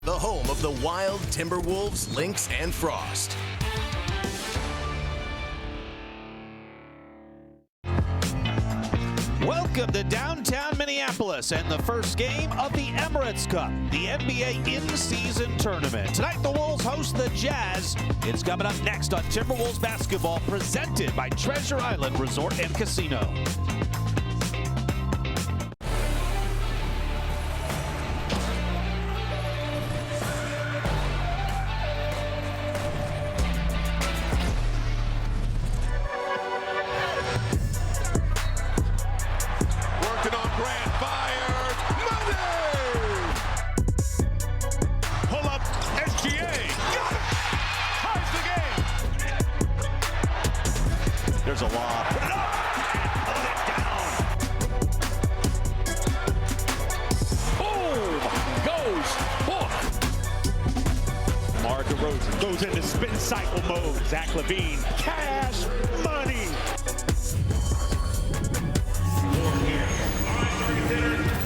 The home of the Wild, Timberwolves, Lynx, and Frost. Welcome to downtown Minneapolis and the first game of the Emirates Cup, the NBA in-season tournament. Tonight, the Wolves host the Jazz. It's coming up next on Timberwolves basketball, presented by Treasure Island Resort and Casino. There's a lob. Put it up! Put it down. Boom! Goes Book. Mar DeRozan goes into spin cycle mode. Zach LaVine. Cash money.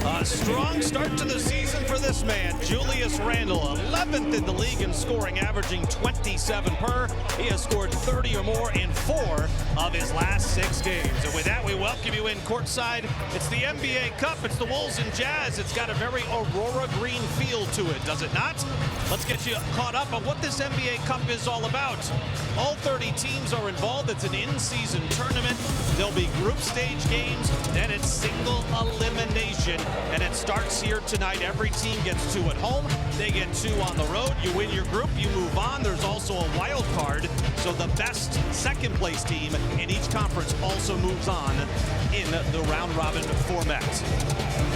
A strong start to the season for this man, Julius Randle, 11th in the league in scoring, averaging 27 per. He has scored 30 or more in 4 of his last 6 games. And with that, we welcome you in courtside. It's the NBA Cup. It's the Wolves and Jazz. It's got a very Aurora green feel to it, does it not? Let's get you caught up on what this NBA Cup is all about. All 30 teams are involved. It's an in-season tournament. There'll be group stage games, then it's single elimination. And it starts here tonight. Every team gets 2 at home. They get 2 on the road. You win your group, you move on. There's also a wild card. So the best second place team in each conference also moves on in the round robin format.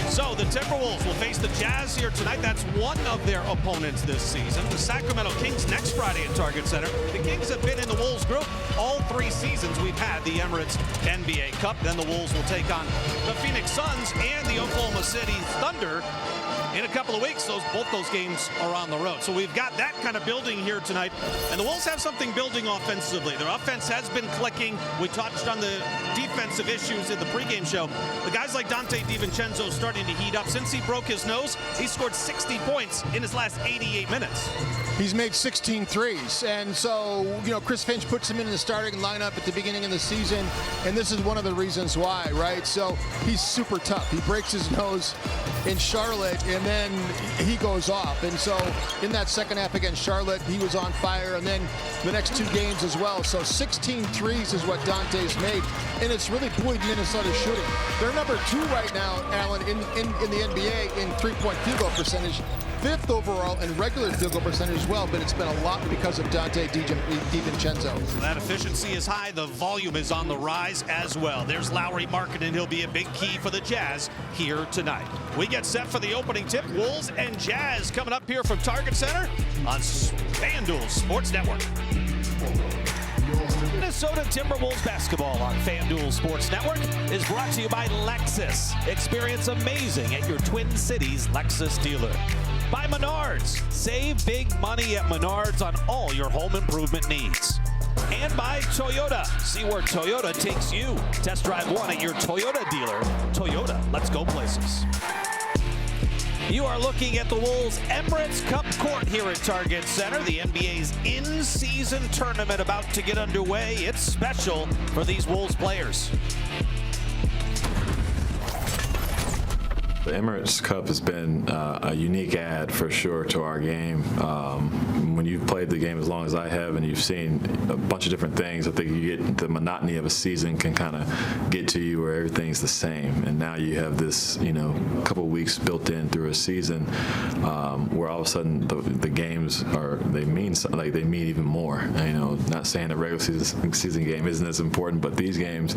So the Timberwolves will face the Jazz here tonight. That's one of their opponents this season. The Sacramento Kings next Friday at Target Center. The Kings have been in the Wolves group all 3 seasons we've had the Emirates NBA Cup. Then the Wolves will take on the Phoenix Suns and the Oklahoma City Thunder in a couple of weeks. Both those games are on the road. So we've got that kind of building here tonight. And the Wolves have something building offensively. Their offense has been clicking. We touched on the defensive issues in the pregame show. The guys like Dante DiVincenzo starting to heat up. Since he broke his nose, he scored 60 points in his last 88 minutes. He's made 16 threes, and so, Chris Finch puts him in the starting lineup at the beginning of the season, and this is one of the reasons why, right? So he's super tough. He breaks his nose in Charlotte, and then he goes off. And so in that second half against Charlotte, he was on fire, and then the next 2 games as well. So 16 threes is what Dante's made, and it's really buoyed Minnesota shooting. They're number 2 right now, Allen, in the NBA in three-point field goal percentage. 5th overall in regular field goal percentage as well, but it's been a lot because of Dante DiVincenzo. That efficiency is high. The volume is on the rise as well. There's Lauri Markkanen. He'll be a big key for the Jazz here tonight. We get set for the opening tip. Wolves and Jazz coming up here from Target Center on FanDuel Sports Network. Minnesota Timberwolves basketball on FanDuel Sports Network is brought to you by Lexus. Experience amazing at your Twin Cities Lexus dealer. By Menards. Save big money at Menards on all your home improvement needs. And by Toyota. See where Toyota takes you. Test drive one at your Toyota dealer. Toyota, let's go places. You are looking at the Wolves Emirates Cup court here at Target Center. The NBA's in-season tournament about to get underway. It's special for these Wolves players. The Emirates Cup has been a unique add for sure to our game. When you've played the game as long as I have and you've seen a bunch of different things, I think you get the monotony of a season can kind of get to you where everything's the same. And now you have this, couple of weeks built in through a season where all of a sudden the games they mean something, like they mean even more. Not saying the regular season game isn't as important, but these games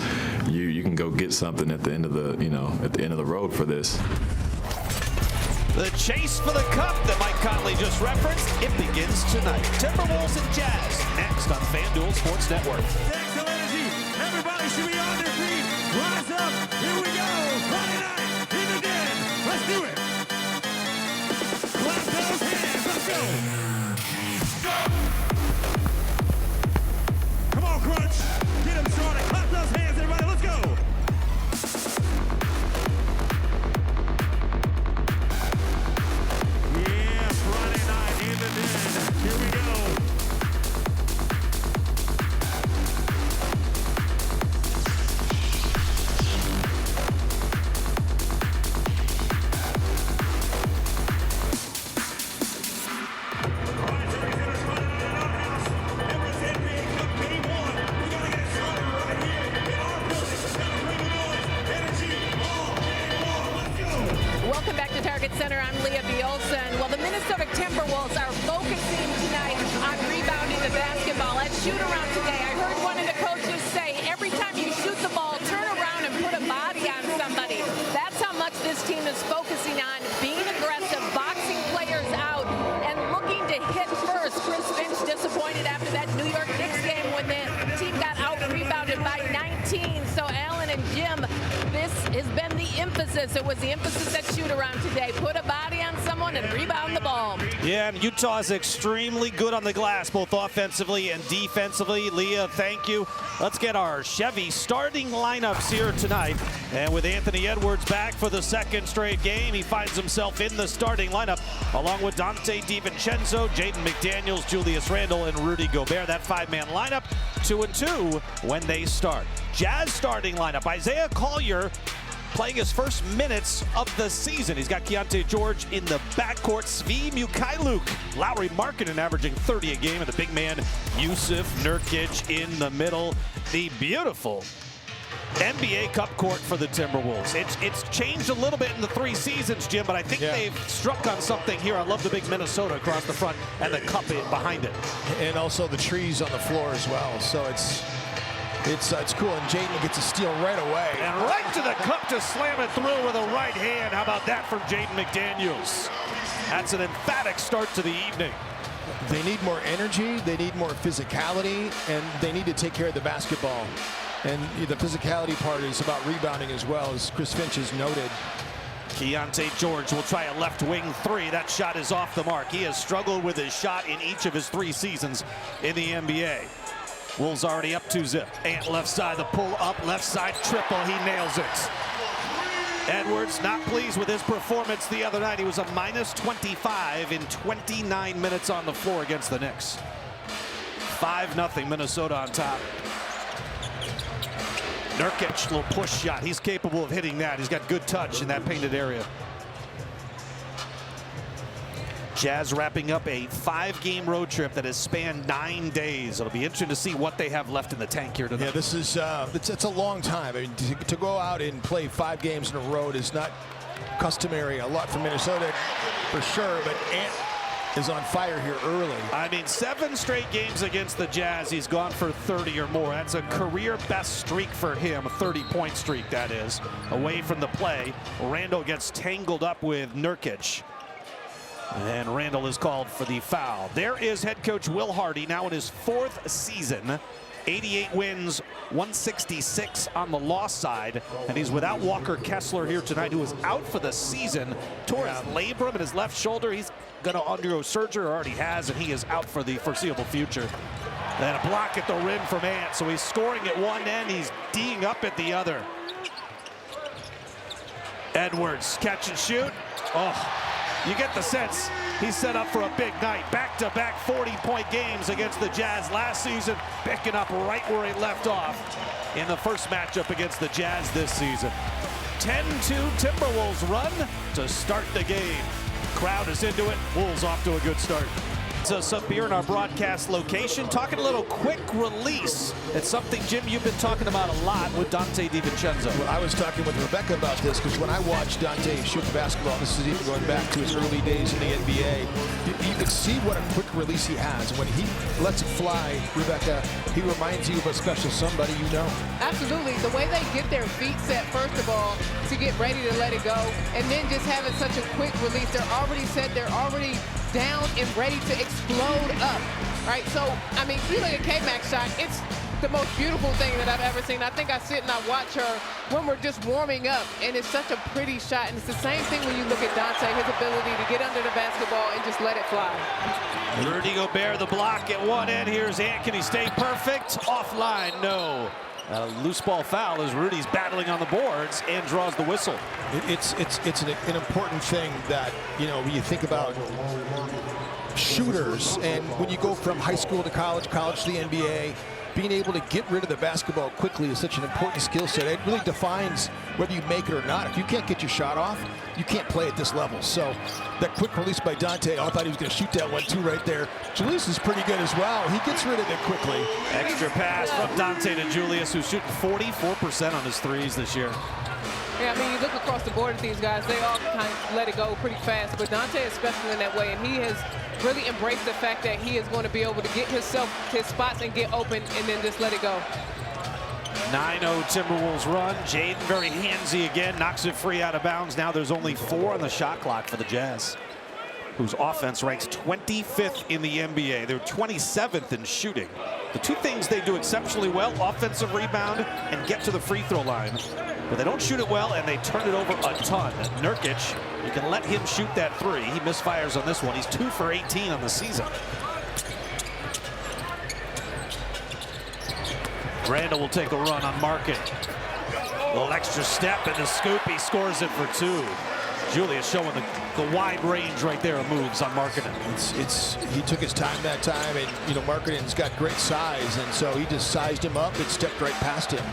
you can go get something at the end of the road for this. The chase for the cup that Mike Conley just referenced, it begins tonight. Timberwolves and Jazz, next on FanDuel Sports Network. Take some energy. Everybody should be on their feet. Rise up. Here we go. Friday night in the den. Let's do it. Clap those hands. Let's go. Come on, Crunch. Get him started. Clap those hands, everybody. Let's go. Friday night. Minnesota Timberwolves are focusing tonight on rebounding the basketball. At shoot-around today, I heard one of the coaches say, every time you shoot the ball, turn around and put a body on somebody. That's how much this team is focusing on being aggressive, boxing players out, and looking to hit first. Chris Finch disappointed after that New York Knicks game when the team got out-rebounded by 19. So Alan and Jim, this has been the emphasis. It was the emphasis at shoot-around today. Put a body on someone and rebound the ball. Yeah, and Utah is extremely good on the glass, both offensively and defensively. Leah, thank you. Let's get our Chevy starting lineups here tonight. And with Anthony Edwards back for the second straight game, he finds himself in the starting lineup, along with Dante DiVincenzo, Jaden McDaniels, Julius Randle, and Rudy Gobert. That five-man lineup, 2-2 when they start. Jazz starting lineup, Isaiah Collier playing his first minutes of the season. He's got Keontae George in the backcourt, Svi Mykhailiuk, Lauri Markkanen averaging 30 a game, and the big man Yusuf Nurkic in the middle. The beautiful NBA Cup court for the Timberwolves. It's changed a little bit in the 3 seasons, Jim, but I think they've struck on something here. I love the big Minnesota across the front and the cup behind it. And also the trees on the floor as well. So it's cool, and Jaden gets a steal right away. And right to the cup to slam it through with a right hand. How about that from Jaden McDaniels? That's an emphatic start to the evening. They need more energy, they need more physicality, and they need to take care of the basketball. And the physicality part is about rebounding as well, as Chris Finch has noted. Keontae George will try a left wing three. That shot is off the mark. He has struggled with his shot in each of his 3 seasons in the NBA. Wolves already up 2-zip. Ant left side, the pull up, left side triple. He nails it. Edwards not pleased with his performance the other night. He was a -25 in 29 minutes on the floor against the Knicks. 5-0 Minnesota on top. Nurkic, little push shot. He's capable of hitting that. He's got good touch in that painted area. Jazz wrapping up a 5-game road trip that has spanned 9 days. It'll be interesting to see what they have left in the tank here tonight. Yeah, this is it's a long time. I mean, to go out and play 5 games in a row is not customary. A lot for Minnesota, for sure. But Ant is on fire here early. I mean, 7 straight games against the Jazz. He's gone for 30 or more. That's a career best streak for him. A 30-point streak, that is. Away from the play, Randle gets tangled up with Nurkic. And Randle is called for the foul. There is head coach Will Hardy, now in his 4th season. 88 wins, 166 on the loss side. And he's without Walker Kessler here tonight, who is out for the season. Tore his labrum in his left shoulder. He's going to undergo surgery, or already has, and he is out for the foreseeable future. And a block at the rim from Ant. So he's scoring at one end. He's D'ing up at the other. Edwards, catch and shoot. Oh. You get the sense he's set up for a big night. Back-to-back 40-point games against the Jazz last season, picking up right where he left off in the first matchup against the Jazz this season. 10-2 Timberwolves run to start the game. Crowd is into it. Wolves off to a good start. So up here in our broadcast location, talking a little quick release. It's something, Jim, you've been talking about a lot with Dante DiVincenzo. Well, I was talking with Rebecca about this because when I watched Dante shoot the basketball, this is even going back to his early days in the NBA, you can see what a quick release he has. When he lets it fly, Rebecca, he reminds you of a special somebody you know. Absolutely. The way they get their feet set, first of all, to get ready to let it go, and then just having such a quick release. They're already set. They're already down and ready to explode up, right? So, I mean, you look at K-Mac's shot, it's the most beautiful thing that I've ever seen. I think I sit and I watch her when we're just warming up, and it's such a pretty shot. And it's the same thing when you look at Dante, his ability to get under the basketball and just let it fly. Rudy Gobert, the block at one end. Here's Ant. Can he stay perfect? Offline, no. A loose ball foul as Rudy's battling on the boards and draws the whistle. It's an important thing that, you know, when you think about shooters, and when you go from high school to college to the NBA, being able to get rid of the basketball quickly is such an important skill set. It really defines whether you make it or not. If you can't get your shot off, you can't play at this level. So that quick release by Dante, I thought he was going to shoot that one too right there. Julius is pretty good as well. He gets rid of it quickly. Extra pass from Dante to Julius, who's shooting 44% on his threes this year. Yeah, I mean, you look across the board at these guys, they all kind of let it go pretty fast, but Dante is special in that way, and he has really embraced the fact that he is going to be able to get his spots and get open and then just let it go. 9-0 Timberwolves run. Jaden very handsy again, knocks it free out of bounds. Now there's only 4 on the shot clock for the Jazz, whose offense ranks 25th in the NBA. They're 27th in shooting. The two things they do exceptionally well, offensive rebound and get to the free throw line. But they don't shoot it well, and they turn it over a ton. Nurkic, you can let him shoot that 3. He misfires on this one. He's 2 for 18 on the season. Randall will take a run on Markin. A little extra step and the scoop. He scores it for 2. Julius showing the wide range right there of moves on Markkanen. He took his time that time, and you know Markkanen's got great size, and so he just sized him up and stepped right past him.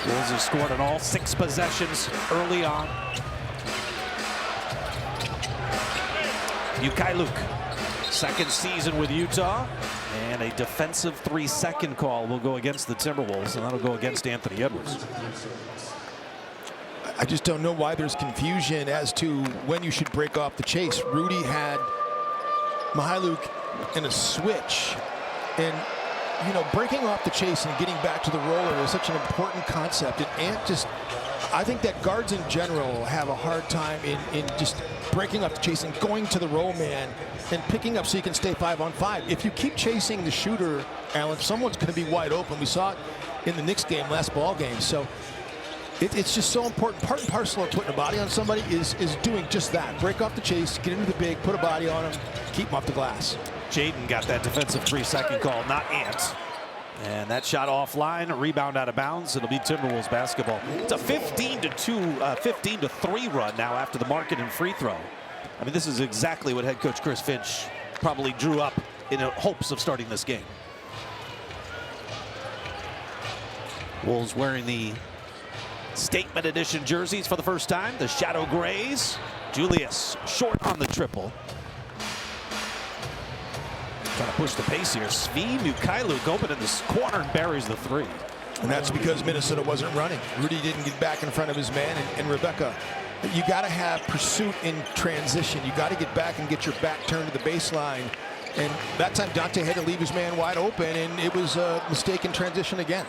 Wolves have scored on all 6 possessions early on. Mykhailiuk, second season with Utah, and a defensive 3-second call will go against the Timberwolves, and that'll go against Anthony Edwards. I just don't know why there's confusion as to when you should break off the chase. Rudy had Mykhailiuk in a switch, and you know, breaking off the chase and getting back to the roller is such an important concept. And Ant just, I think that guards in general have a hard time in just breaking off the chase and going to the roll man and picking up so you can stay 5-on-5. If you keep chasing the shooter, Alan, someone's going to be wide open. We saw it in the Knicks game, last ball game. So it's just so important. Part and parcel of putting a body on somebody is doing just that. Break off the chase, get into the big, put a body on him, keep him off the glass. Jaden got that defensive 3-second call, not Ant. And that shot offline, a rebound out of bounds. It'll be Timberwolves basketball. It's a 15-3 run now after the Markkanen free throw. I mean, this is exactly what head coach Chris Finch probably drew up in hopes of starting this game. Wolves wearing the statement edition jerseys for the first time, the Shadow Grays. Julius short on the triple. Trying to push the pace here. Svi Mykhailiuk open in this corner and buries the 3. And that's because Minnesota wasn't running. Rudy didn't get back in front of his man. And Rebecca, you got to have pursuit in transition. You got to get back and get your back turned to the baseline. And that time Dante had to leave his man wide open, and it was a mistake in transition again.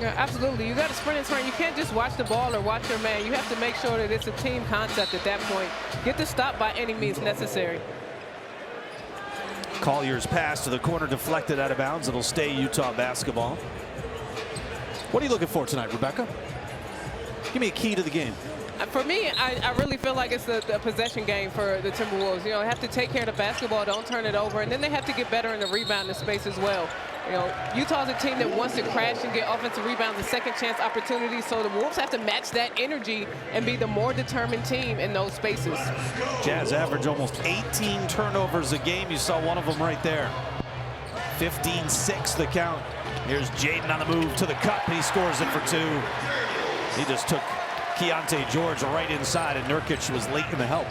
Yeah, absolutely. You got to sprint and turn. You can't just watch the ball or watch your man. You have to make sure that it's a team concept at that point. Get the stop by any means necessary. Collier's pass to the corner deflected out of bounds. It'll stay Utah basketball. What are you looking for tonight, Rebecca? Give me a key to the game. For me, I really feel like it's a possession game for the Timberwolves. You know, they have to take care of the basketball, don't turn it over, and then they have to get better in the rebounding space as well. You know, Utah's a team that wants to crash and get offensive rebounds and second chance opportunities, so the Wolves have to match that energy and be the more determined team in those spaces. Jazz average almost 18 turnovers a game. You saw one of them right there. 15-6 the count. Here's Jaden on the move to the cup. He scores it for 2. He just took Keontae George right inside, and Nurkic was late in the help.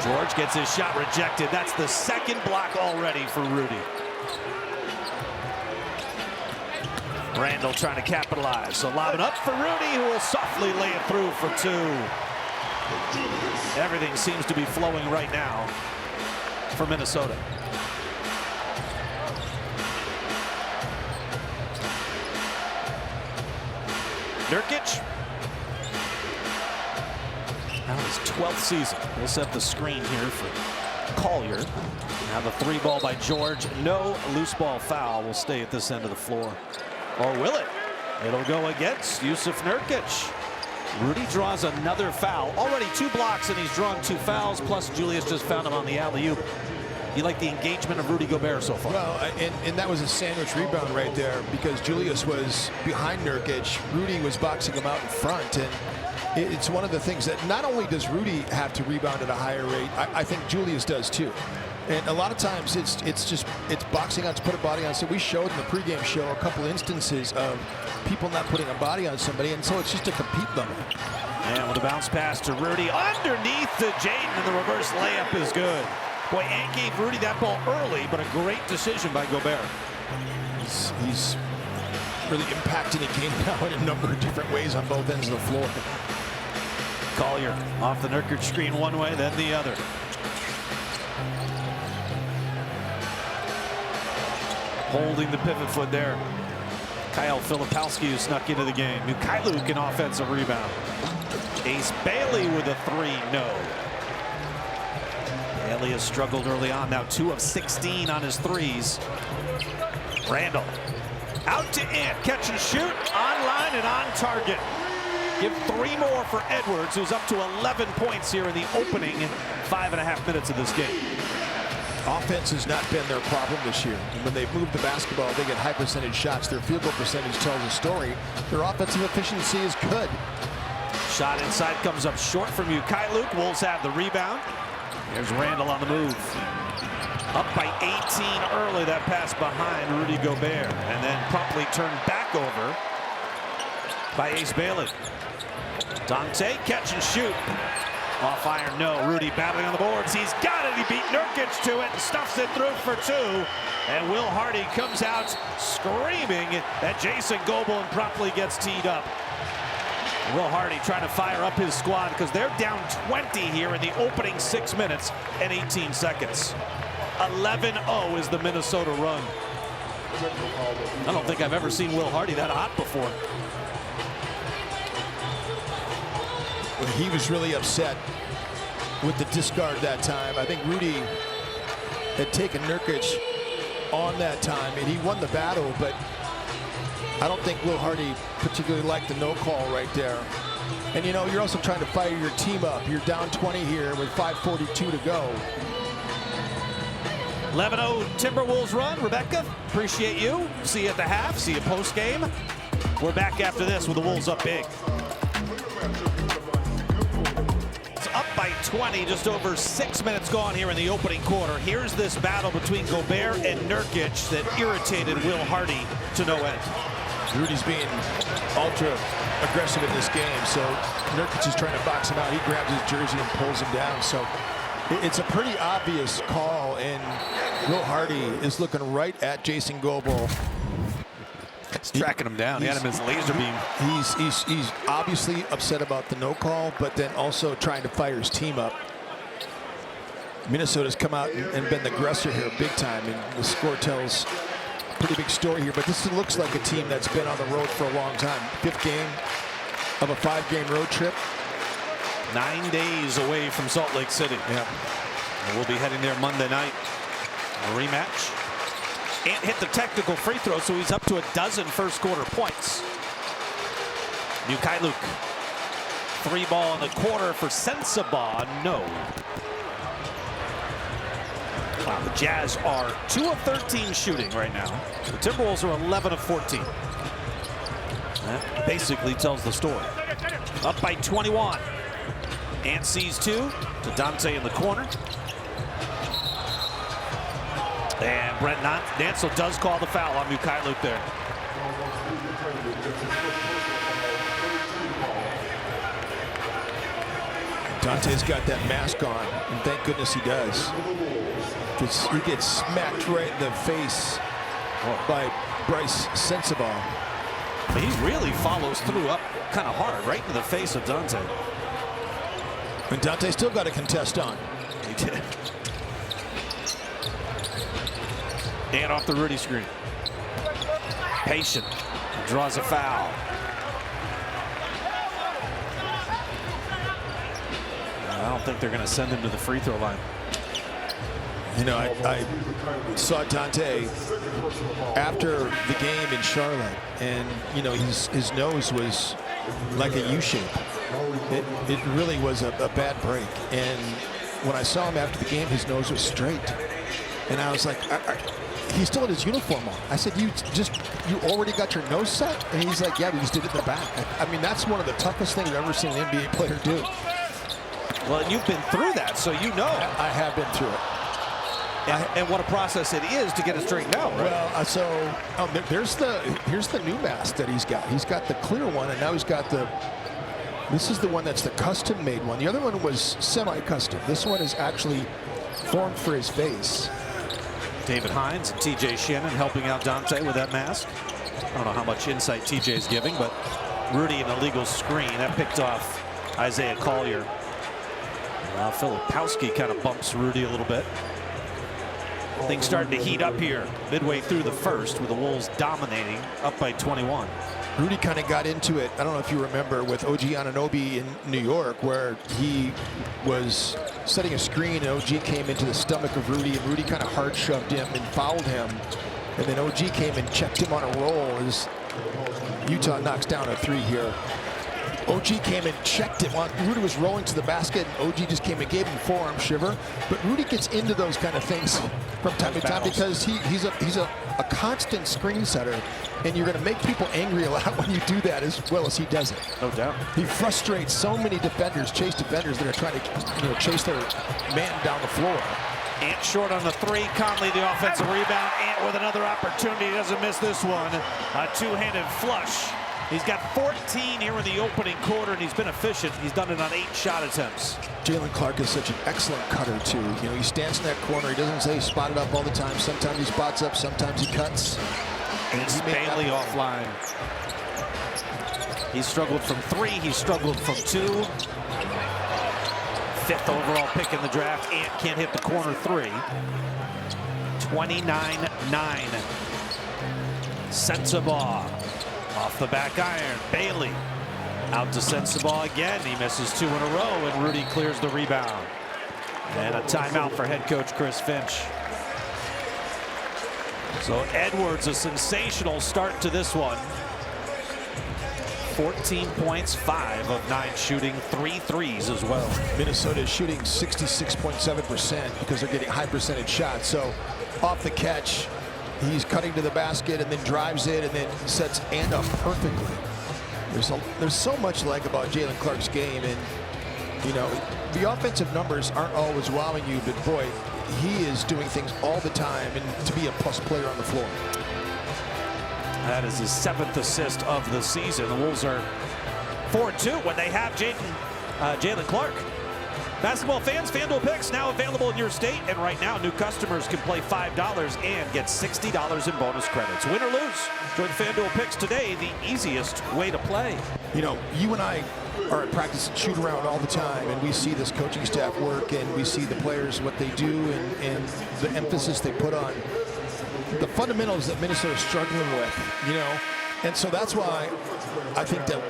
George gets his shot rejected. That's the second block already for Rudy. Randall trying to capitalize. So lob it up for Rudy, who will softly lay it through for 2. Everything seems to be flowing right now for Minnesota. Nurkic. Now his 12th season. We'll set the screen here for Collier. Now the 3 ball by George. No loose ball foul will stay at this end of the floor. Or will it? It'll go against Jusuf Nurkic. Rudy draws another foul. Already 2 blocks, and he's drawn 2 fouls, plus Julius just found him on the alley-oop. You like the engagement of Rudy Gobert so far? Well, and that was a sandwich rebound right there because Julius was behind Nurkic. Rudy was boxing him out in front, and it's one of the things that not only does Rudy have to rebound at a higher rate, I think Julius does too. And a lot of times it's boxing out to put a body on. So we showed in the pregame show a couple instances of people not putting a body on somebody, and so it's just a compete level. And with a bounce pass to Rudy underneath to Jaden, and the reverse layup is good. Boy, Ant gave Rudy that ball early, but a great decision by Gobert. He's really impacting the game now in a number of different ways on both ends of the floor. Collier off the Nurkic screen one way, then the other. Holding the pivot foot there. Kyle Filipowski, who snuck into the game. Mikhailuk, an offensive rebound. Ace Bailey with a three, no. Bailey has struggled early on, now 2 of 16 on his threes. Randall out to Ant, catch and shoot, online and on target. Give 3 more for Edwards, who's up to 11 points here in the opening 5.5 minutes of this game. Offense has not been their problem this year. When they move the basketball, they get high percentage shots. Their field goal percentage tells a story. Their offensive efficiency is good. Shot inside comes up short from Mikhailuk. Wolves have the rebound. There's Randall on the move. Up by 18 early. That pass behind Rudy Gobert. And then promptly turned back over by Ace Bailey. Dante, catch and shoot. Off iron, no. Rudy battling on the boards. He's got it. He beat Nurkic to it and stuffs it through for 2. And Will Hardy comes out screaming at Jason Goble and promptly gets teed up. Will Hardy trying to fire up his squad because they're down 20 here in the opening 6 minutes and 18 seconds. 11-0 is the Minnesota run. I don't think I've ever seen Will Hardy that hot before. He was really upset with the discard that time. I think Rudy had taken Nurkic on that time, and he won the battle, but I don't think Will Hardy particularly liked the no call right there. And you know, you're also trying to fire your team up. You're down 20 here with 5:42 to go. 11-0 Timberwolves run. Rebecca, appreciate you. See you at the half. See you post game. We're back after this with the Wolves up big. It's up by 20, just over 6 minutes gone here in the opening quarter. Here's this battle between Gobert and Nurkic that irritated Will Hardy to no end. Rudy's being ultra aggressive in this game, so Nurkic is trying to box him out. He grabs his jersey and pulls him down. So it's a pretty obvious call, and Will Hardy is looking right at Jason Goble. He's tracking him down. He had him as laser beam. He's obviously upset about the no call, but then also trying to fire his team up. Minnesota's come out and been the aggressor here big time, and the score tells a pretty big story here. But this looks like a team that's been on the road for a long time. 5th game of a 5-game road trip. 9 days away from Salt Lake City. Yeah. And we'll be heading there Monday night. A rematch. Ant hit the technical free throw, so he's up to 12 first quarter points. Mikhailuk. 3 ball in the quarter for Sensabaugh. No. Wow, the Jazz are 2 of 13 shooting right now. The Timberwolves are 11 of 14. That basically tells the story. Up by 21. Ant sees 2 to Dante in the corner. And Brent Nansel does call the foul on Mikhailuk there. Dante's got that mask on, and thank goodness he does. Because he gets smacked right in the face by Bryce Sensabaugh. But he really follows through up kind of hard, right in the face of Dante. And Dante still got a contest on. He did. And off the Rudy screen. Patient. Draws a foul. I don't think they're going to send him to the free throw line. You know, I saw Dante after the game in Charlotte, and, you know, his nose was like a U-shape. It really was a bad break. And when I saw him after the game, his nose was straight. And I was like, he's still in his uniform on. I said, you already got your nose set? And he's like, yeah, we just did it in the back. I mean, that's one of the toughest things I've ever seen an NBA player do. Well, and you've been through that, so you know. I have been through it. And what a process it is to get it straightened out, right? Well, here's the new mask that he's got. He's got the clear one, and now he's got this is the one that's the custom-made one. The other one was semi-custom. This one is actually formed for his face. David Hines and TJ Shannon helping out Dante with that mask. I don't know how much insight TJ is giving, but Rudy an illegal screen. That picked off Isaiah Collier. Now Filipowski kind of bumps Rudy a little bit. Things starting to heat up here midway through the first with the Wolves dominating up by 21. Rudy kind of got into it. I don't know if you remember with OG Anunoby in New York, where he was setting a screen and OG came into the stomach of Rudy, and Rudy kind of hard shoved him and fouled him. And then OG came and checked him on a roll as Utah knocks down a three here. OG came and checked him. Rudy was rolling to the basket, and OG just came and gave him a forearm shiver. But Rudy gets into those kind of things from time to time because he's a constant screen setter, and you're going to make people angry a lot when you do that as well as he does it. No doubt. He frustrates so many defenders, chase defenders that are trying to chase their man down the floor. Ant short on the three. Conley the offensive rebound. Ant with another opportunity. Doesn't miss this one. A two-handed flush. He's got 14 here in the opening quarter, and he's been efficient. He's done it on 8 shot attempts. Jalen Clark is such an excellent cutter, too. You know, he stands in that corner. He doesn't say he's spotted up all the time. Sometimes he spots up, sometimes he cuts. And Bailey offline. He struggled from 3. He struggled from 2. 5th overall pick in the draft. Ant can't hit the corner 3. 29-9. Sensabaugh. Off the back iron, Bailey out to Sensabaugh again. He misses 2 in a row, and Rudy clears the rebound. And a timeout for head coach Chris Finch. So Edwards, a sensational start to this one. 14 points, 5 of 9 shooting, 3 threes as well. Minnesota is shooting 66.7% because they're getting high percentage shots. So off the catch, he's cutting to the basket and then drives it and then sets Ant up perfectly. There's so much to like about Jalen Clark's game, and you know the offensive numbers aren't always wowing you, but boy, he is doing things all the time and to be a plus player on the floor. That is his 7th assist of the season. The Wolves are 4-2 when they have Jalen Clark. Basketball fans, FanDuel Picks now available in your state, and right now new customers can play $5 and get $60 in bonus credits. Win or lose, join FanDuel Picks today, the easiest way to play. You know, you and I are at practice and shoot around all the time, and we see this coaching staff work, and we see the players, what they do, and the emphasis they put on the fundamentals that Minnesota is struggling with, you know. And so that's why I think that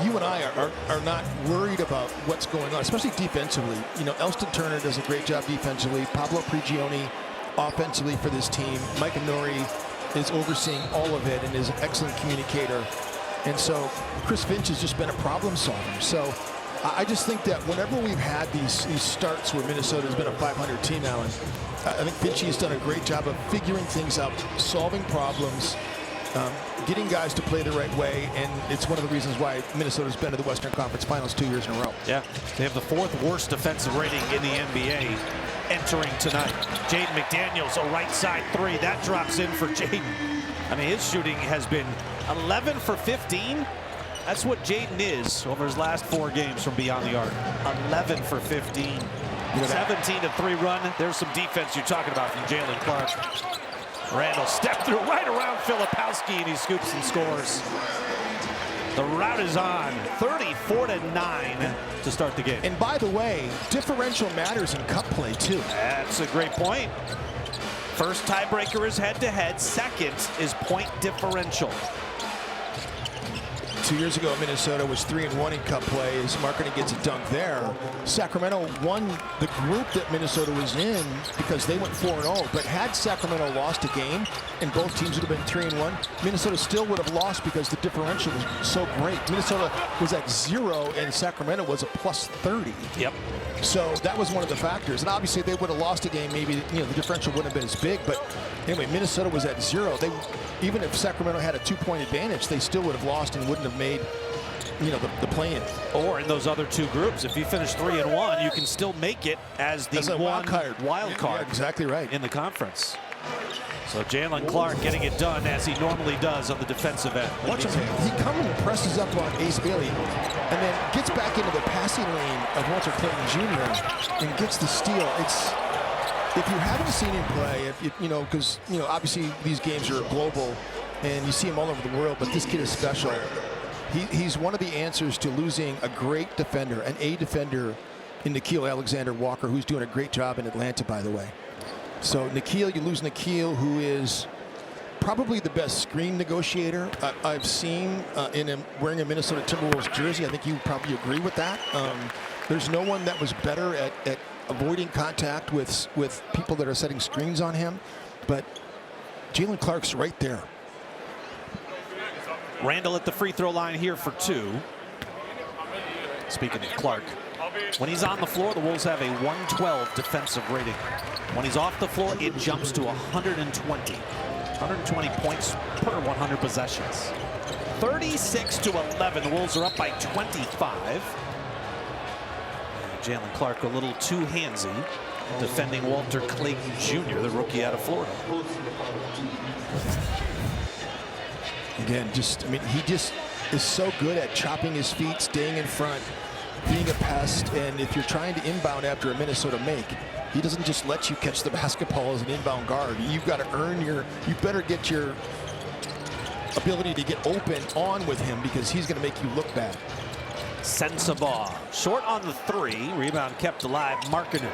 you and I are not worried about what's going on, especially defensively. You know, Elston Turner does a great job defensively. Pablo Prigioni offensively for this team. Mike Nori is overseeing all of it and is an excellent communicator. And so Chris Finch has just been a problem solver. So I just think that whenever we've had these starts where Minnesota has been a 500 team now, and I think Finch has done a great job of figuring things out, solving problems, getting guys to play the right way, and it's one of the reasons why Minnesota's been to the Western Conference Finals 2 years in a row. Yeah, they have the 4th worst defensive rating in the NBA entering tonight. Jaden McDaniels, a right side 3. That drops in for Jaden. I mean, his shooting has been 11 for 15. That's what Jaden is over his last 4 games from beyond the arc. 11 for 15. 17-3 run. There's some defense you're talking about from Jalen Clark. Randall stepped through right around Filipowski, and he scoops and scores. The route is on. 34-9 to start the game. And by the way, differential matters in cup play too. That's a great point. First tiebreaker is head-to-head. Second is point differential. 2 years ago, Minnesota was 3-1 in cup play as Markkanen gets a dunk there. Sacramento won the group that Minnesota was in because they went 4-0. But had Sacramento lost a game and both teams would have been 3-1, Minnesota still would have lost because the differential was so great. Minnesota was at 0 and Sacramento was a plus 30. Yep. So that was one of the factors. And obviously they would have lost a game, maybe the differential wouldn't have been as big. But anyway, Minnesota was at 0. Even if Sacramento had a 2-point advantage, they still would have lost and wouldn't have made the play-in. Or in those other 2 groups, if you finish 3-1, you can still make it as the wild card. Yeah, exactly right. In the conference. So Jalen Clark getting it done as he normally does on the defensive end. Watch him. He comes and presses up on Ace Bailey and then gets back into the passing lane of Walter Clayton Jr. and gets the steal. If you haven't seen him play, because obviously these games are global, and you see him all over the world, but this kid is special. He's one of the answers to losing a great defender, an A defender in Nickeil Alexander-Walker, who's doing a great job in Atlanta, by the way. So Nickeil, you lose Nickeil, who is probably the best screen negotiator I've seen in him wearing a Minnesota Timberwolves jersey. I think you probably agree with that. There's no one that was better at avoiding contact with people that are setting screens on him, but Jalen Clark's right there. Randall at the free throw line here for 2. Speaking of Clark, when he's on the floor, the Wolves have a 112 defensive rating. When he's off the floor, it jumps to 120. 120 points per 100 possessions. 36-11. The Wolves are up by 25. Jalen Clark a little too handsy, defending Walter Clayton Jr., the rookie out of Florida. Again, he just is so good at chopping his feet, staying in front, being a pest, and if you're trying to inbound after a Minnesota make, he doesn't just let you catch the basketball as an inbound guard. You've got to earn you better get your ability to get open on with him, because he's going to make you look bad. Sensabaugh, short on the 3, rebound kept alive, Markkanen.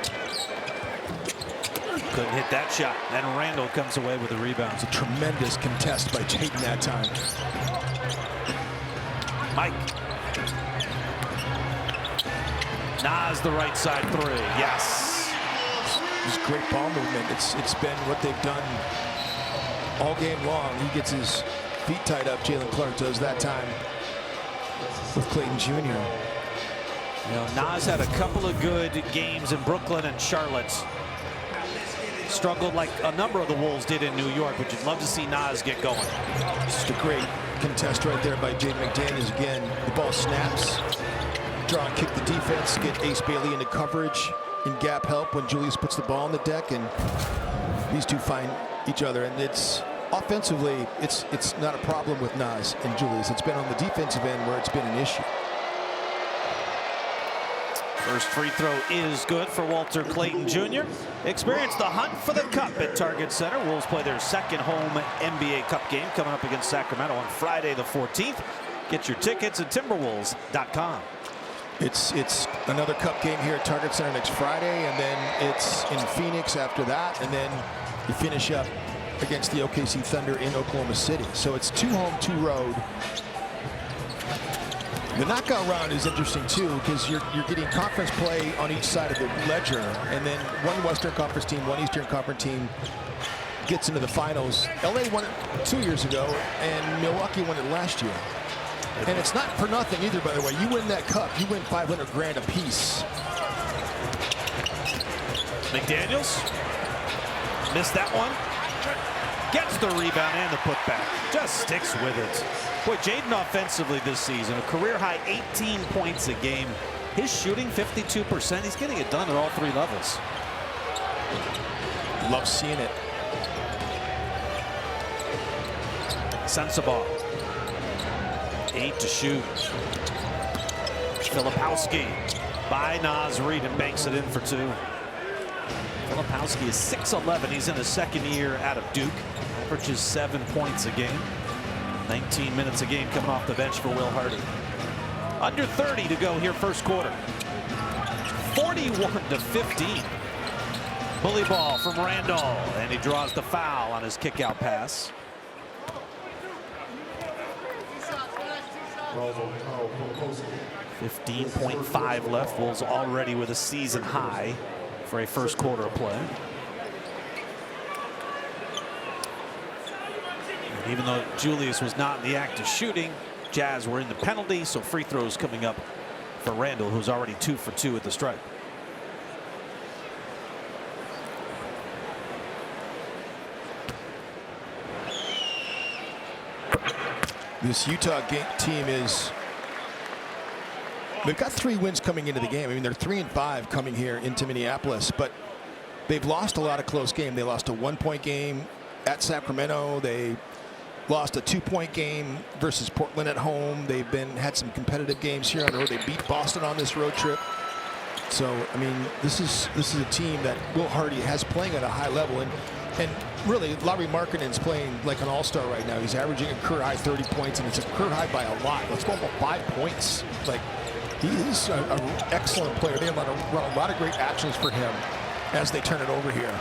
Couldn't hit that shot, and Randall comes away with the rebound. It's a tremendous contest by Jaden that time. Mike. Nas, the right side 3, yes. It's great ball movement. It's been what they've done all game long. He gets his feet tied up, Jalen Clark does that time with Clayton Jr. You know, Nas had a couple of good games in Brooklyn and Charlotte. Struggled like a number of the Wolves did in New York, but you'd love to see Nas get going. Just a great contest right there by Jaden McDaniels. Again, the ball snaps, draw and kick the defense, get Ace Bailey into coverage in gap help when Julius puts the ball on the deck, and these two find each other. And it's offensively, it's not a problem with Nas and Julius. It's been on the defensive end where it's been an issue. First free throw is good for Walter Clayton Jr. Experience the hunt for the cup at Target Center. Wolves play their second home NBA Cup game coming up against Sacramento on Friday the 14th. Get your tickets at Timberwolves.com. It's another cup game here at Target Center next Friday, and then it's in Phoenix after that, and then you finish up against the OKC Thunder in Oklahoma City. So it's 2 home, 2 road. The knockout round is interesting too, because you're getting conference play on each side of the ledger, and then one Western Conference team, one Eastern Conference team gets into the finals. LA won it 2 years ago, and Milwaukee won it last year. And it's not for nothing either, by the way. You win that cup, you win $500 grand a piece. McDaniels missed that one. Gets the rebound and the putback. Just sticks with it. Boy, Jaden offensively this season, a career-high 18 points a game. His shooting, 52%. He's getting it done at all 3 levels. Love seeing it. Sensabaugh. 8 to shoot. Filipowski by Naz Reid and banks it in for 2. Filipowski is 6'11". He's in his second year out of Duke. Averages 7 points a game. 19 minutes a game coming off the bench for Will Hardy. Under 30 to go here first quarter. 41-15. Bully ball from Randall, and he draws the foul on his kick-out pass. $15.5 left. Wolves already with a season high for a first quarter of play. And even though Julius was not in the act of shooting, Jazz were in the penalty, so free throws coming up for Randall, who's already 2 for 2 at the stripe. This Utah team they've got 3 wins coming into the game. I mean, they're 3-5 coming here into Minneapolis, but they've lost a lot of close games. They lost a 1-point game at Sacramento. They lost a 2-point game versus Portland at home. They've had some competitive games here on the road. They beat Boston on this road trip. So, I mean, this is a team that Will Hardy has playing at a high level. And really, Larry Markkanen's playing like an all-star right now. He's averaging a career high 30 points, and it's a career high by a lot. Let's go about 5 points. Like, he's an excellent player. They run a lot of great actions for him as they turn it over here.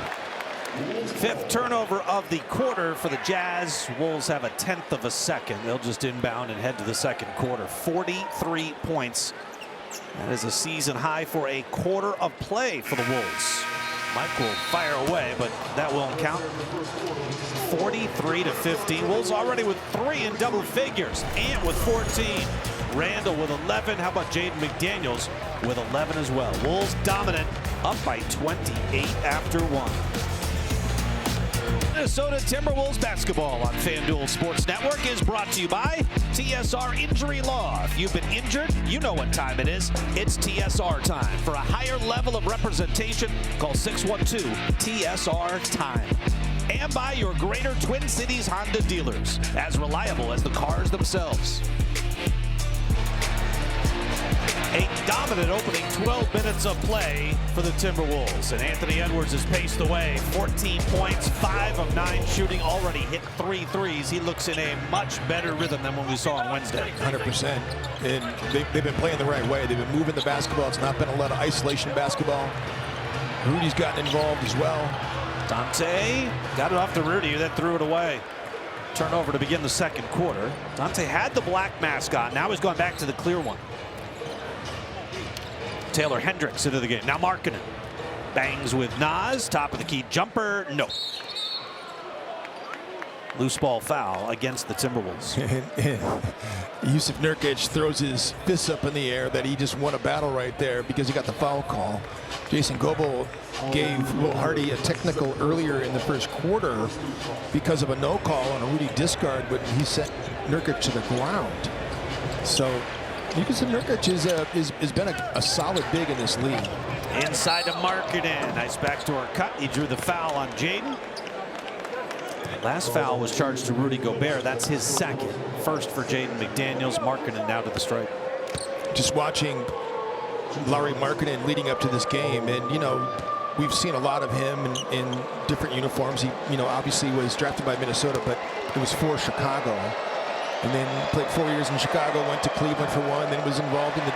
5th turnover of the quarter for the Jazz. Wolves have a 1/10 of a second. They'll just inbound and head to the second quarter. 43 points. That is a season high for a quarter of play for the Wolves. Mike will fire away, but that won't count. 43-15. Wolves already with 3 in double figures. Ant with 14. Randall with 11. How about Jaden McDaniels with 11 as well? Wolves dominant, up by 28 after 1. Minnesota Timberwolves basketball on FanDuel Sports Network is brought to you by TSR Injury Law. If you've been injured, you know what time it is. It's TSR time. For a higher level of representation, call 612-TSR-TIME. And by your Greater Twin Cities Honda dealers, as reliable as the cars themselves. A dominant opening 12 minutes of play for the Timberwolves. And Anthony Edwards has paced away. 14 points, 5 of 9 shooting, already hit 3 threes. He looks in a much better rhythm than what we saw on Wednesday. 100%. And they've been playing the right way. They've been moving the basketball. It's not been a lot of isolation basketball. Rudy's gotten involved as well. Dante got it off to Rudy, then threw it away. Turnover to begin the second quarter. Dante had the black mask on. Now he's gone back to the clear one. Taylor Hendricks into the game. Now Markkanen bangs with Nas. Top of the key jumper. No. Loose ball foul against the Timberwolves. Yusuf Nurkic throws his fists up in the air that he just won a battle right there because he got the foul call. Jason Goebel gave Will Hardy a technical earlier in the first quarter because of a no call on a Rudy discard, but he sent Nurkic to the ground. So you can say Nurkic has been a solid big in this league. Inside to Markkanen. Nice backdoor cut. He drew the foul on Jaden. Last foul was charged to Rudy Gobert. That's his second. First for Jaden McDaniels. Markkanen now to the stripe. Just watching Larry Markkanen leading up to this game, and you know, we've seen a lot of him in different uniforms. He, you know, obviously was drafted by Minnesota, but it was for Chicago. And then played 4 years in Chicago, went to Cleveland for 1, then was involved in the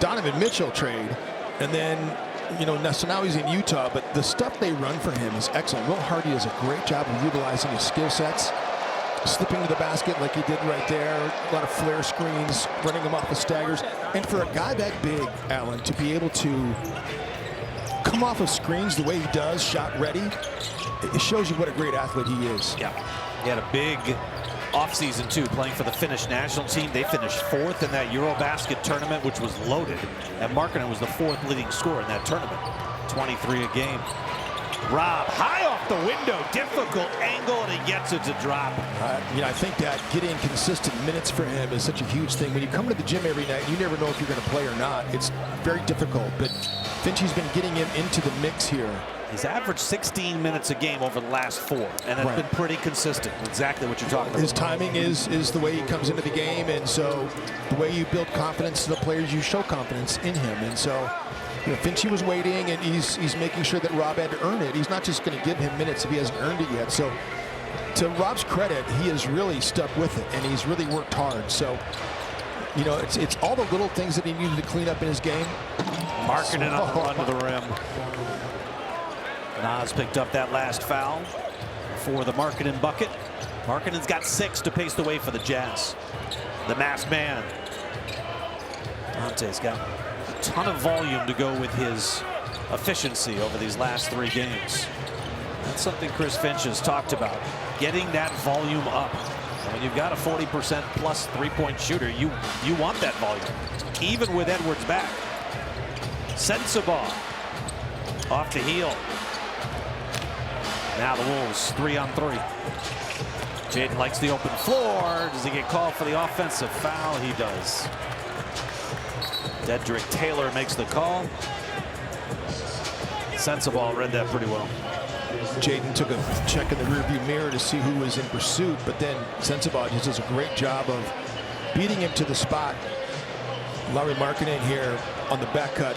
Donovan Mitchell trade. And then, you know, so now he's in Utah, but the stuff they run for him is excellent. Will Hardy does a great job of utilizing his skill sets, slipping to the basket like he did right there, a lot of flare screens, running him off the staggers. And for a guy that big, Allen, to be able to come off of screens the way he does, shot ready, it shows you what a great athlete he is. Yeah, he had a big offseason too, playing for the Finnish national team. They finished 4th in that Eurobasket tournament, which was loaded. And Markkanen was the 4th leading scorer in that tournament. 23 a game. Rob, high off the window, difficult angle, and he gets it to drop. You know, I think that getting consistent minutes for him is such a huge thing. When you come to the gym every night, you never know if you're going to play or not. It's very difficult, but Finchie's been getting him into the mix here. He's averaged 16 minutes a game over the last 4, and that's been pretty consistent. Exactly what you're talking about. His timing is the way he comes into the game, and so the way you build confidence to the players, you show confidence in him. And so, you know, Finchie was waiting, and he's making sure that Rob had to earn it. He's not just going to give him minutes if he hasn't earned it yet. So, to Rob's credit, he has really stuck with it, and he's really worked hard. So, you know, it's all the little things that he needed to clean up in his game. Markkanen on the run to the rim. Nas picked up that last foul for the Markkanen bucket. Markkanen's got 6 to pace the way for the Jazz. The masked man. Dante's got a ton of volume to go with his efficiency over these last 3 games. That's something Chris Finch has talked about, getting that volume up. And when you've got a 40% plus 3-point shooter, you want that volume, even with Edwards back. Sensabaugh off the heel. Now the Wolves 3-on-3. Jaden likes the open floor. Does he get called for the offensive foul? He does. Dedrick Taylor makes the call. Sensabaugh read that pretty well. Jaden took a check in the rearview mirror to see who was in pursuit, but then Sensabaugh just does a great job of beating him to the spot. Larry Markkanen here on the back cut.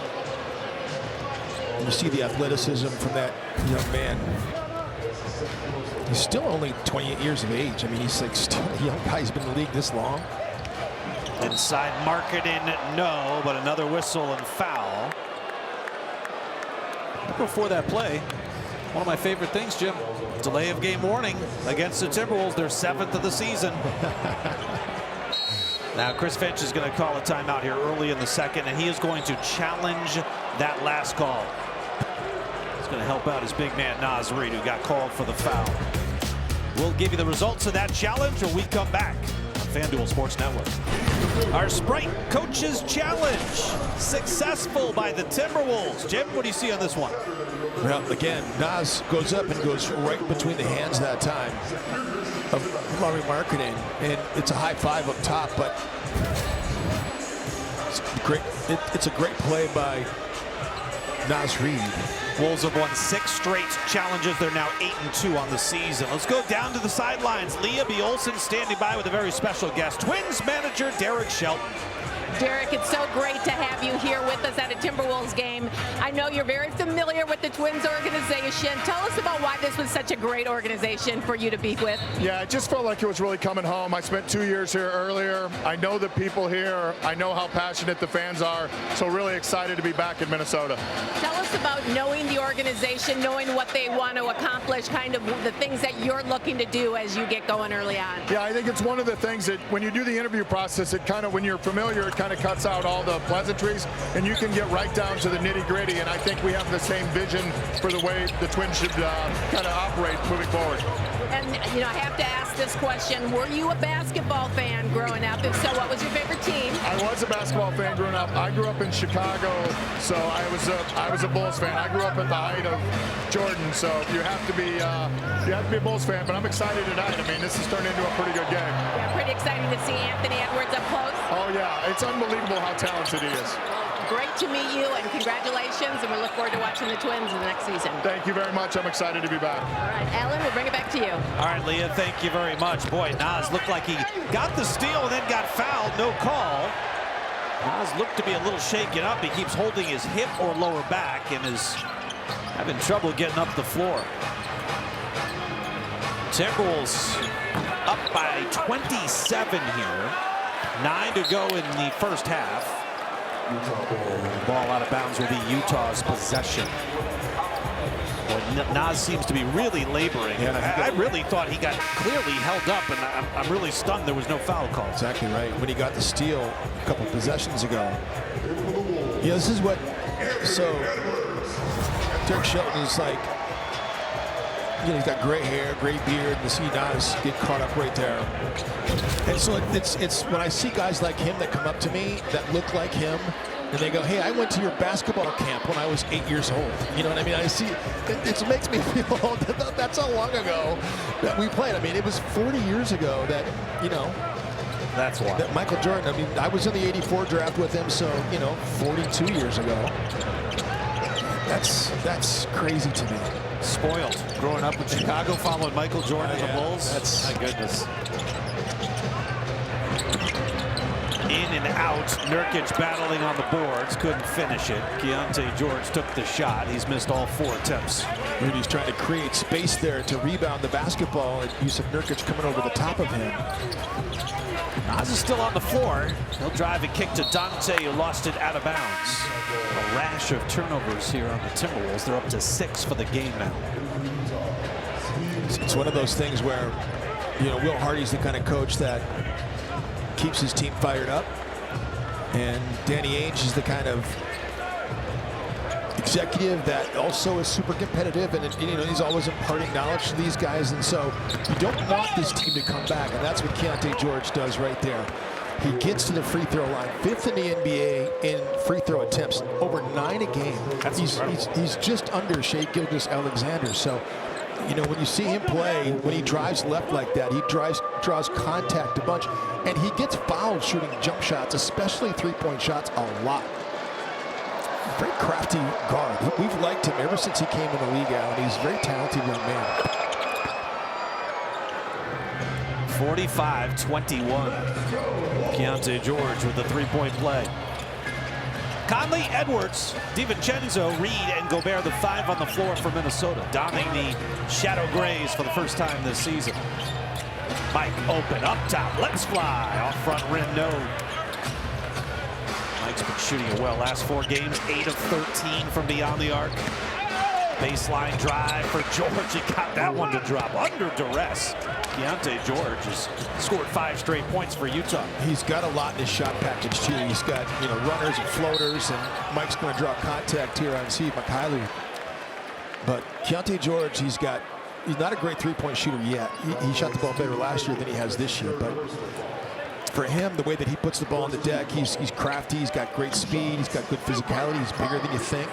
You see the athleticism from that young man. He's still only 28 years of age. I mean, he's like still a young guy. He's been in the league this long. Inside Marketing, no, but another whistle and foul. Before that play, one of my favorite things, Jim, delay of game warning against the Timberwolves, their 7th of the season. Now Chris Finch is going to call a timeout here early in the second, and he is going to challenge that last call. He's going to help out his big man Naz Reid, who got called for the foul. We'll give you the results of that challenge when we come back on FanDuel Sports Network. Our Sprite Coaches Challenge, successful by the Timberwolves. Jim, what do you see on this one? Well, again, Naz goes up and goes right between the hands that time of Lauri Markkanen, and it's a high five up top, but it's great. It's a great play by Naz Reid. Wolves have won 6 straight challenges. They're now 8-2 on the season. Let's go down to the sidelines. Leah B. Olson standing by with a very special guest, Twins manager Derek Shelton. Derek, it's so great to have you here with us at a Timberwolves game. I know you're very familiar with the Twins organization. Tell us about why this was such a great organization for you to be with. Yeah, it just felt like it was really coming home. I spent 2 years here earlier. I know the people here. I know how passionate the fans are. So really excited to be back in Minnesota. Tell us about knowing the organization, knowing what they want to accomplish, kind of the things that you're looking to do as you get going early on. Yeah, I think it's one of the things that when you do the interview process, it kind of, when you're familiar, it kind of cuts out all the pleasantries and you can get right down to the nitty-gritty, and I think we have the same vision for the way the Twins should kind of operate moving forward. And, you know, I have to ask this question. Were you a basketball fan growing up? If so, what was your favorite team? I was a basketball fan growing up. I grew up in Chicago, so I was a Bulls fan. I grew up at the height of Jordan, so you have to be a Bulls fan, but I'm excited tonight. I mean, this has turned into a pretty good game. Yeah, pretty exciting to see Anthony Edwards up close. Oh, yeah. It's unbelievable how talented he is. Great to meet you, and congratulations, and we look forward to watching the Twins in the next season. Thank you very much. I'm excited to be back. All right, Alan, we'll bring it back to you. All right, Leah, thank you very much. Boy, Naz looked like he got the steal and then got fouled. No call. Naz looked to be a little shaken up. He keeps holding his hip or lower back and is having trouble getting up the floor. Timberwolves up by 27 here. 9 to go in the first half. Ball out of bounds will be Utah's possession. Well, Naz seems to be really laboring. Yeah, I really thought he got clearly held up, and I'm really stunned there was no foul call. Exactly right. When he got the steal a couple possessions ago. Yeah, this is what. So Derek Shelton is like. You know, he's got gray hair, gray beard, and to see Naz get caught up right there. And so it's when I see guys like him that come up to me that look like him, and they go, "Hey, I went to your basketball camp when I was 8 years old." You know what I mean? I see it makes me feel old. That's how long ago that we played. I mean, it was 40 years ago that, you know. That's why. That Michael Jordan. I mean, I was in the '84 draft with him, so you know, 42 years ago. That's crazy to me. Spoiled. Growing up in Chicago, following Michael Jordan and the Bulls. That's my goodness. In and out. Nurkic battling on the boards. Couldn't finish it. Keontae George took the shot. He's missed all 4 attempts. Rudy's trying to create space there to rebound the basketball, and Yusuf Nurkic coming over the top of him. Naz is still on the floor. He'll drive and kick to Dante, who lost it out of bounds. A rash of turnovers here on the Timberwolves. They're up to 6 for the game now. It's one of those things where, you know, Will Hardy's the kind of coach that keeps his team fired up, and Danny Ainge is the kind of executive that also is super competitive, and you know, he's always imparting knowledge to these guys, and so you don't want this team to come back, and that's what Keontae George does right there. He gets to the free throw line, 5th in the NBA in free throw attempts, over 9 a game. He's just under Shai Gilgeous-Alexander. So, you know, when you see him play, when he drives left like that, he draws contact a bunch, and he gets fouled shooting jump shots, especially three-point shots, a lot. Very crafty guard. We've liked him ever since he came in the league, Alan. He's a very talented young man. 45-21. Keontae George with the 3-point play. Conley, Edwards, DiVincenzo, Reed, and Gobert, the 5 on the floor for Minnesota, donning the Shadow Grays for the first time this season. Mike open, up top, let's fly. Off front rim, no. Mike's been shooting it well last 4 games, 8 of 13 from beyond the arc. Baseline drive for George. He got that one to drop under duress. Keontae George has scored 5 straight points for Utah. He's got a lot in his shot package too. He's got runners and floaters, and Mike's going to draw contact here on Steve McKiley. But Keontae George, he's not a great three-point shooter yet. He shot the ball better last year than he has this year. But for him, the way that he puts the ball on the deck, he's crafty. He's got great speed. He's got good physicality. He's bigger than you think.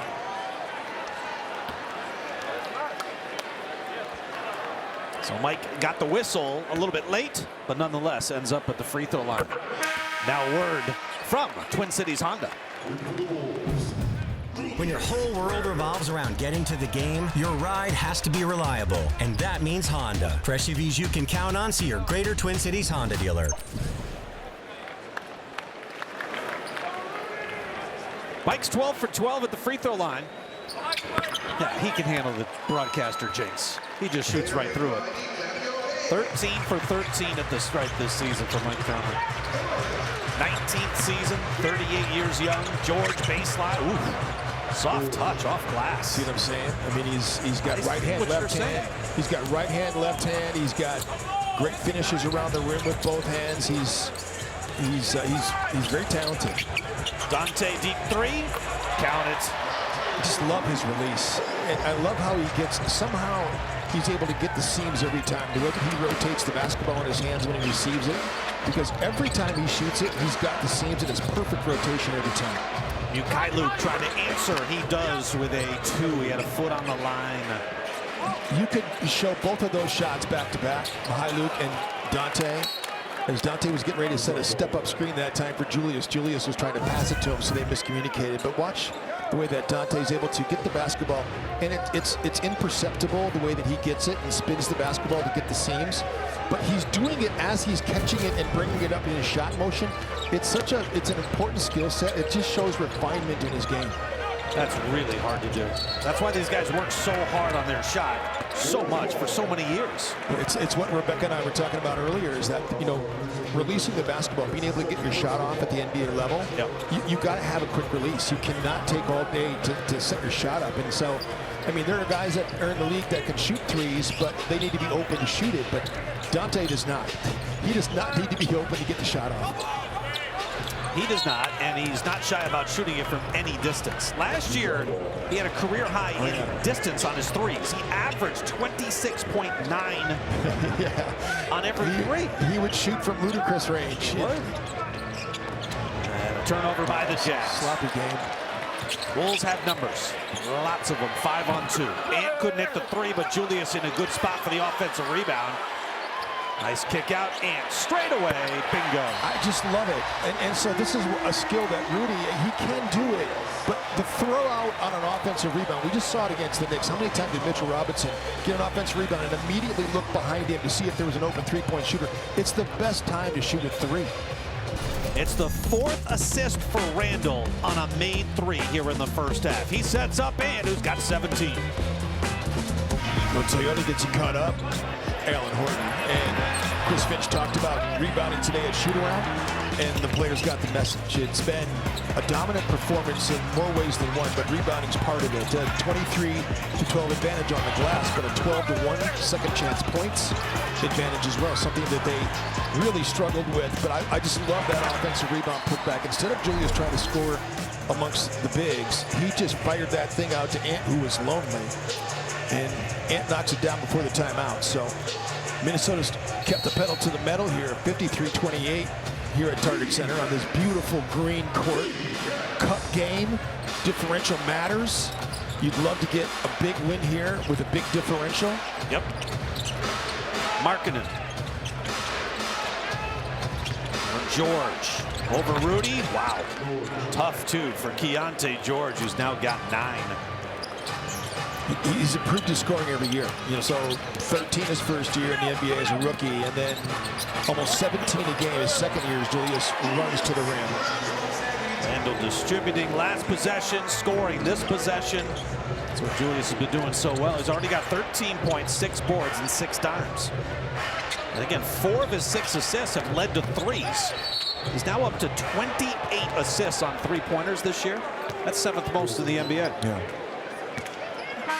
So Mike got the whistle a little bit late, but nonetheless ends up at the free throw line. Now word from Twin Cities Honda. When your whole world revolves around getting to the game, your ride has to be reliable. And that means Honda. For SUVs you can count on, see your Greater Twin Cities Honda dealer. Mike's 12 for 12 at the free throw line. Yeah, he can handle the broadcaster jinx. He just shoots right through it. 13 for 13 at the stripe this season for Mike Conley. 19th season, 38 years young. George baseline. Ooh, soft touch off glass. See what I'm saying? I mean, he's got right hand, left hand. He's got right hand, left hand. He's got great finishes around the rim with both hands. He's very talented. Dante deep 3. Count it. I just love his release. And I love how somehow he's able to get the seams every time. The way that he rotates the basketball in his hands when he receives it. Because every time he shoots it, he's got the seams, and it's perfect rotation every time. Mykhailiuk trying to answer. He does with a 2. He had a foot on the line. You could show both of those shots back to back, Mykhailiuk and Dante. As Dante was getting ready to set a step-up screen that time for Julius. Julius was trying to pass it to him, so they miscommunicated. But watch the way that Dante is able to get the basketball, and it's imperceptible the way that he gets it and spins the basketball to get the seams. But he's doing it as he's catching it and bringing it up in his shot motion. It's an important skill set. It just shows refinement in his game. That's really hard to do. That's why these guys work so hard on their shot so much for so many years. It's what Rebecca and I were talking about earlier, is that, releasing the basketball, being able to get your shot off at the NBA level, you got to have a quick release. You cannot take all day to set your shot up. And so, I mean, there are guys that are in the league that can shoot threes, but they need to be open to shoot it. But Dante does not. He does not need to be open to get the shot off. He does not, and he's not shy about shooting it from any distance. Last year, he had a career high in distance on his threes. He averaged 26.9 on every 3. He would shoot from ludicrous range. And a turnover by the Jazz. Sloppy game. Wolves have numbers. Lots of them, 5 on 2. Ant couldn't hit the 3, but Julius in a good spot for the offensive rebound. Nice kick out, and straight away, bingo. I just love it. And so this is a skill that Rudy, he can do it, but the throw out on an offensive rebound, we just saw it against the Knicks. How many times did Mitchell Robinson get an offensive rebound and immediately look behind him to see if there was an open three-point shooter? It's the best time to shoot a 3. It's the 4th assist for Randall on a made 3 here in the first half. He sets up, and who's got 17. When Toyota gets you caught up, Alan Horton and Chris Finch talked about rebounding today at shoot-around, and the players got the message. It's been a dominant performance in more ways than one, but rebounding's part of it. 23-12 advantage on the glass, but a 12-1 second chance points advantage as well, something that they really struggled with. But I just love that offensive rebound putback. Instead of Julius trying to score amongst the bigs, he just fired that thing out to Ant, who was lonely. And Ant knocks it down before the timeout. So Minnesota's kept the pedal to the metal here, 53-28 here at Target Center on this beautiful green court. Cup game, differential matters. You'd love to get a big win here with a big differential. Yep. Markkanen. George over Rudy. Wow. Tough, too, for Keontae George, who's now got 9. He's improved his scoring every year. So 13 his first year in the NBA as a rookie, and then almost 17 a game his second year as Julius runs to the rim. And Randle distributing last possession, scoring this possession. That's what Julius has been doing so well. He's already got 13 points, 6 boards, and 6 dimes. And again, 4 of his 6 assists have led to threes. He's now up to 28 assists on 3-pointers this year. That's 7th most in the NBA. Yeah.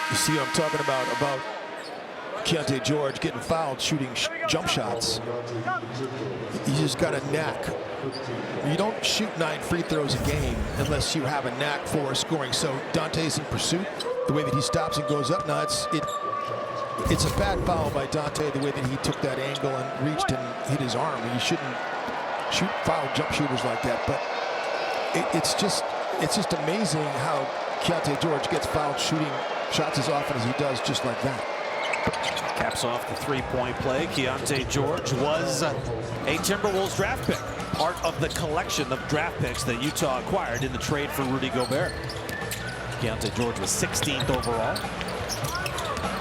You see what I'm talking about Keontae George getting fouled shooting jump shots. He's just got a knack. You don't shoot 9 free throws a game unless you have a knack for scoring. So Dante's in pursuit. The way that he stops and goes up, now it's a bad foul by Dante, the way that he took that angle and reached and hit his arm. You shouldn't shoot foul jump shooters like that, but it's just amazing how Keontae George gets fouled shooting shots as often as he does, just like that. Caps off the 3-point play. Keontae George was a Timberwolves draft pick, part of the collection of draft picks that Utah acquired in the trade for Rudy Gobert. Keontae George was 16th overall.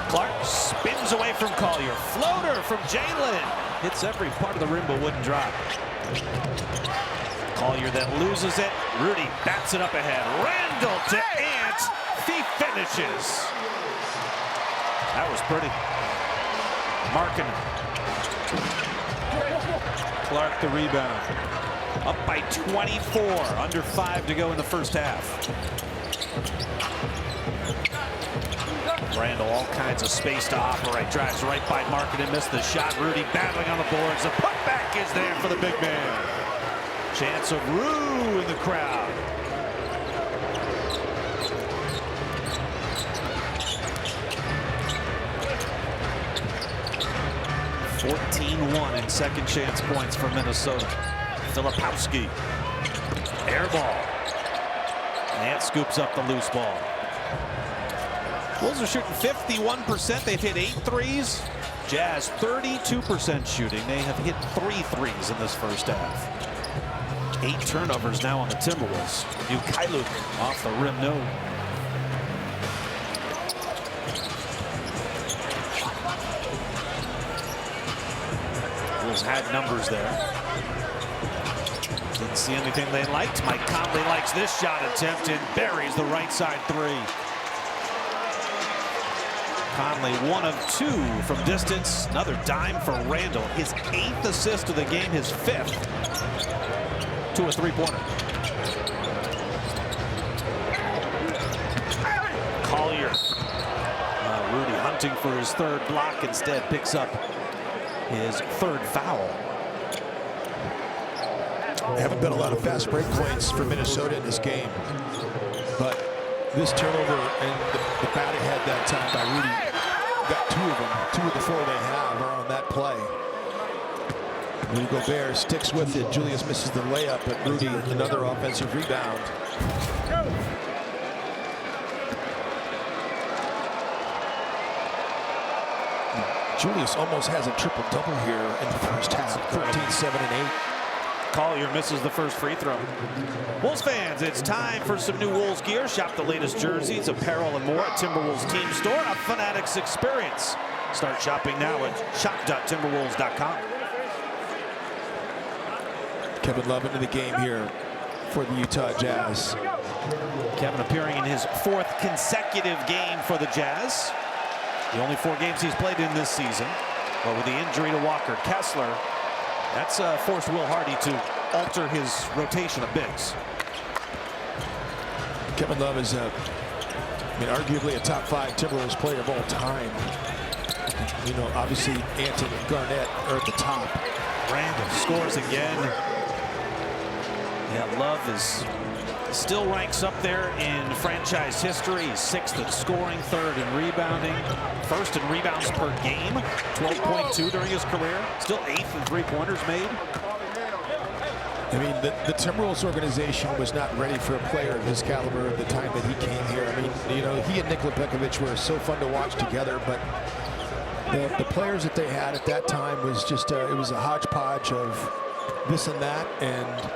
Clark spins away from Collier. Floater from Jalen. Hits every part of the rim but wouldn't drop. Collier then loses it. Rudy bats it up ahead. Randle to Ant. He finishes. That was pretty. Markkanen. Clark the rebound. Up by 24. Under 5 to go in the first half. Randle all kinds of space to operate. Drives right by Markkanen. Missed the shot. Rudy battling on the boards. The putback is there for the big man. Chance of Rue in the crowd. (14-1) in second chance points for Minnesota. Filipowski. Air ball. Ant scoops up the loose ball. Wolves are shooting 51%. They've hit 8 threes. Jazz 32% shooting. They have hit 3 threes in this first half. 8 turnovers now on the Timberwolves. Ukailu off the rim, no. Wolves had numbers there. Didn't see anything they liked. Mike Conley likes this shot attempt and buries the right side 3. Conley 1 of 2 from distance. Another dime for Randle. His 8th assist of the game, his 5th. To a 3-pointer. Collier. Rudy hunting for his 3rd block, instead picks up his 3rd foul. There haven't been a lot of fast break points for Minnesota in this game, but this turnover and the bat ahead that time by Rudy, got 2 of them. 2 of the 4 they have are on that play. Rudy Gobert sticks with it. Julius misses the layup, but Rudy another offensive rebound. Julius almost has a triple-double here in the first half. 13, 7, and 8. Collier misses the first free throw. Wolves fans, it's time for some new Wolves gear. Shop the latest jerseys, apparel, and more at Timberwolves Team Store, a Fanatics experience. Start shopping now at shop.timberwolves.com. Kevin Love into the game here for the Utah Jazz. Kevin appearing in his 4th consecutive game for the Jazz. The only 4 games he's played in this season. But with the injury to Walker Kessler, that's forced Will Hardy to alter his rotation of bigs. Kevin Love is, arguably a top 5 Timberwolves player of all time. You know, obviously Ant and Garnett are at the top. Randle scores again. Yeah, Love is still ranks up there in franchise history. He's 6th in scoring, 3rd in rebounding, 1st in rebounds per game, 12.2 during his career. Still 8th in 3-pointers made. I mean, the Timberwolves organization was not ready for a player of his caliber at the time that he came here. I mean, you know, he and Nikola Pekovic were so fun to watch together, but the players that they had at that time was just, it was a hodgepodge of this and that, and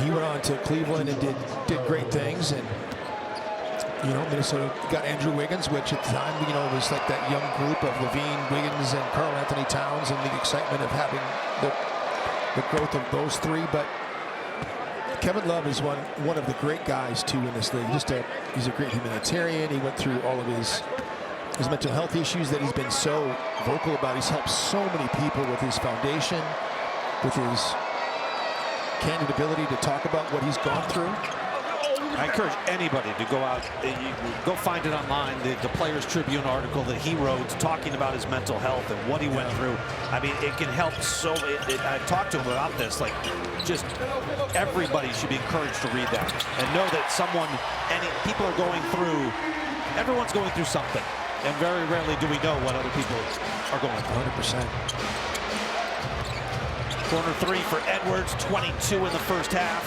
he went on to Cleveland and did great things. And, you know, Minnesota got Andrew Wiggins, which at the time, you know, was like that young group of Levine, Wiggins, and Karl Anthony Towns, and the excitement of having the growth of those 3. But Kevin Love is one of the great guys too in this league. He's a great humanitarian. He went through all of his mental health issues that he's been so vocal about. He's helped so many people with his foundation, with his candid ability to talk about what he's gone through. I encourage anybody to go out, go find it online, the Players Tribune article that he wrote talking about his mental health and what he went through. I mean, it can help so, I've talked to him about this, like, just everybody should be encouraged to read that and know that people are going through, everyone's going through something. And very rarely do we know what other people are going through. 100%. Corner three for Edwards, 22 in the first half.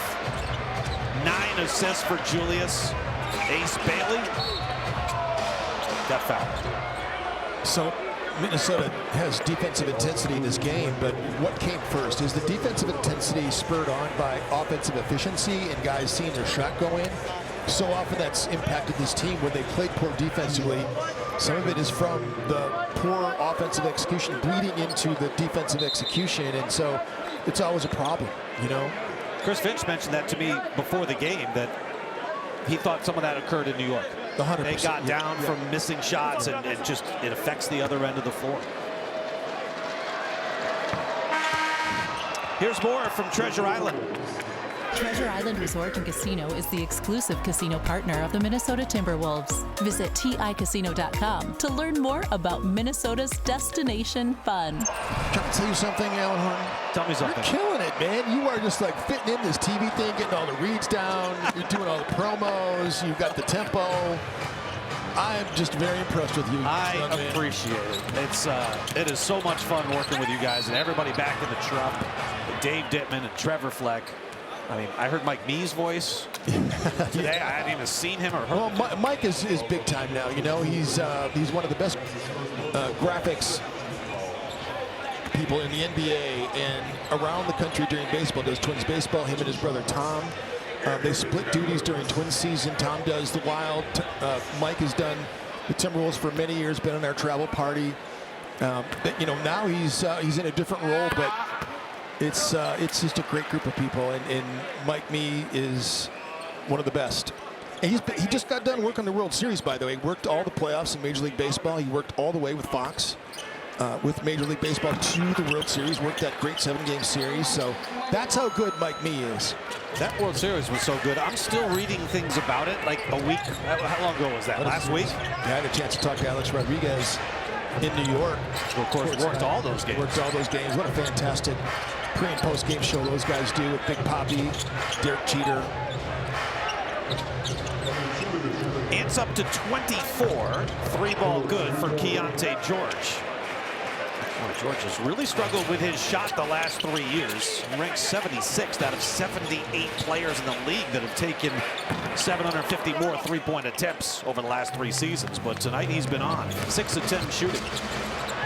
9 assists for Julius. Ace Bailey got fouled. So Minnesota has defensive intensity in this game, but what came first? Is the defensive intensity spurred on by offensive efficiency and guys seeing their shot go in? So often that's impacted this team when they played poor defensively. Some of it is from the poor offensive execution bleeding into the defensive execution, and so it's always a problem, you know? Chris Finch mentioned that to me before the game, that he thought some of that occurred in New York. 100%. They got down from missing shots, and it affects the other end of the floor. Here's more from Treasure Island. Treasure Island Resort and Casino is the exclusive casino partner of the Minnesota Timberwolves. Visit TICasino.com to learn more about Minnesota's destination fun. Trying to tell you something, Alan Horn? Tell me something. You're killing it, man. You are just like fitting in this TV thing, getting all the reads down. You're doing all the promos. You've got the tempo. I am just very impressed with you. I appreciate it. It is so much fun working with you guys and everybody back in the truck. Dave Dittman and Trevor Fleck. I mean, I heard Mike Mee's voice today. I hadn't even seen him or heard him. Well, Mike is big time now. You know, he's one of the best graphics people in the NBA and around the country during baseball. Does Twins baseball. Him and his brother Tom. They split duties during Twins season. Tom does the Wild. Mike has done the Timberwolves for many years. Been on our travel party. You know, now he's in a different role, but. It's just a great group of people, and Mike Mee is one of the best. And he just got done working the World Series, by the way. He worked all the playoffs in Major League Baseball. He worked all the way with Fox, with Major League Baseball to the World Series. Worked that great 7-game series. So that's how good Mike Mee is. That World Series was so good. I'm still reading things about it, like a week. How long ago was that? Last week? I had a chance to talk to Alex Rodriguez in New York. Well, of course, worked all those games. Worked all those games. What a fantastic pre- and post-game show those guys do with Big Poppy, Derek Jeter. It's up to 24. 3-ball good for Keontae George. George has really struggled with his shot the last 3 years. He ranks 76th out of 78 players in the league that have taken 750 more three-point attempts over the last 3 seasons. But tonight he's been on. 6 of 10 shooting.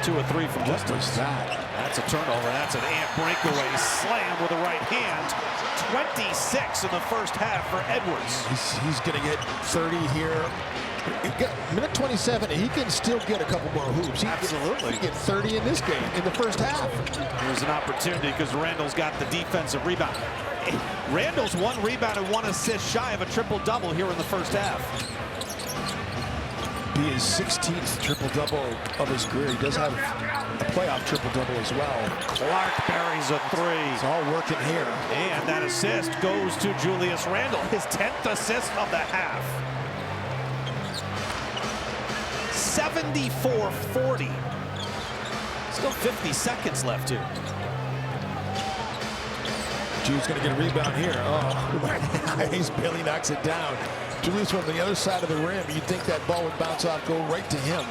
2 of 3 from distance. That's a turnover. That's an Ant breakaway slam with the right hand. 26 in the first half for Edwards. He's going to get 30 here. Minute 27, he can still get a couple more hoops. Absolutely. He can get 30 in this game, in the first half. Here's an opportunity because Randall's got the defensive rebound. Randall's 1 rebound and 1 assist shy of a triple-double here in the first half. Be his 16th triple-double of his career. He does have a playoff triple-double as well. Clark buries a 3. It's all working here. And that assist goes to Julius Randle, his 10th assist of the half. 74-40. Still 50 seconds left here. Jude's going to get a rebound here. Oh, Ace Bailey knocks it down. Julius went on the other side of the rim. You'd think that ball would bounce off, go right to him.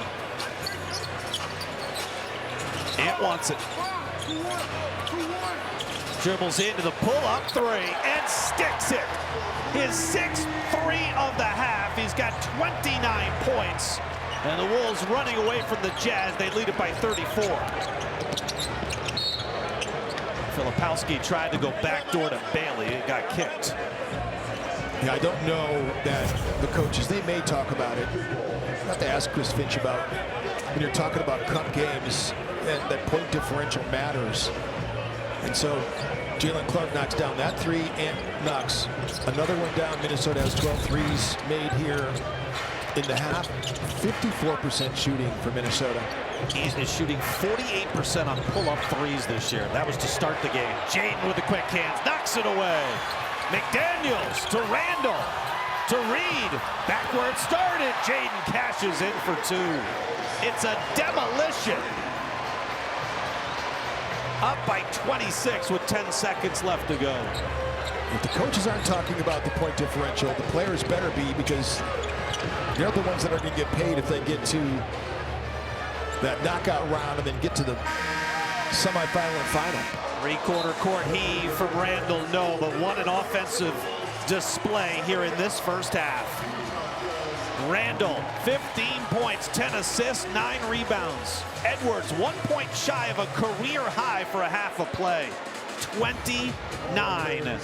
Ant wants it. Dribbles into the pull-up 3 and sticks it. His 6th 3 of the half. He's got 29 points. And the Wolves running away from the Jazz. They lead it by 34. Filipowski tried to go backdoor to Bailey. It got kicked. Yeah, I don't know that the coaches, they may talk about it. I have to ask Chris Finch about when you're talking about cup games and that point differential matters. And so Jalen Clark knocks down that three and knocks another one down. Minnesota has 12 threes made here in the half. 54% shooting for Minnesota. He's shooting 48% on pull-up threes this year. That was to start the game. Jaden with the quick hands, knocks it away. McDaniels to Randall, to Reed, back where it started. Jaden cashes in for two. It's a demolition. Up by 26 with 10 seconds left to go. If the coaches aren't talking about the point differential, the players better be, because they're the ones that are going to get paid if they get to that knockout round and then get to the semifinal and final. Three-quarter court heave from Randall, no, but what an offensive display here in this first half. Randall, 15 points, 10 assists, 9 rebounds. Edwards, 1 point shy of a career high for a half of play. 29.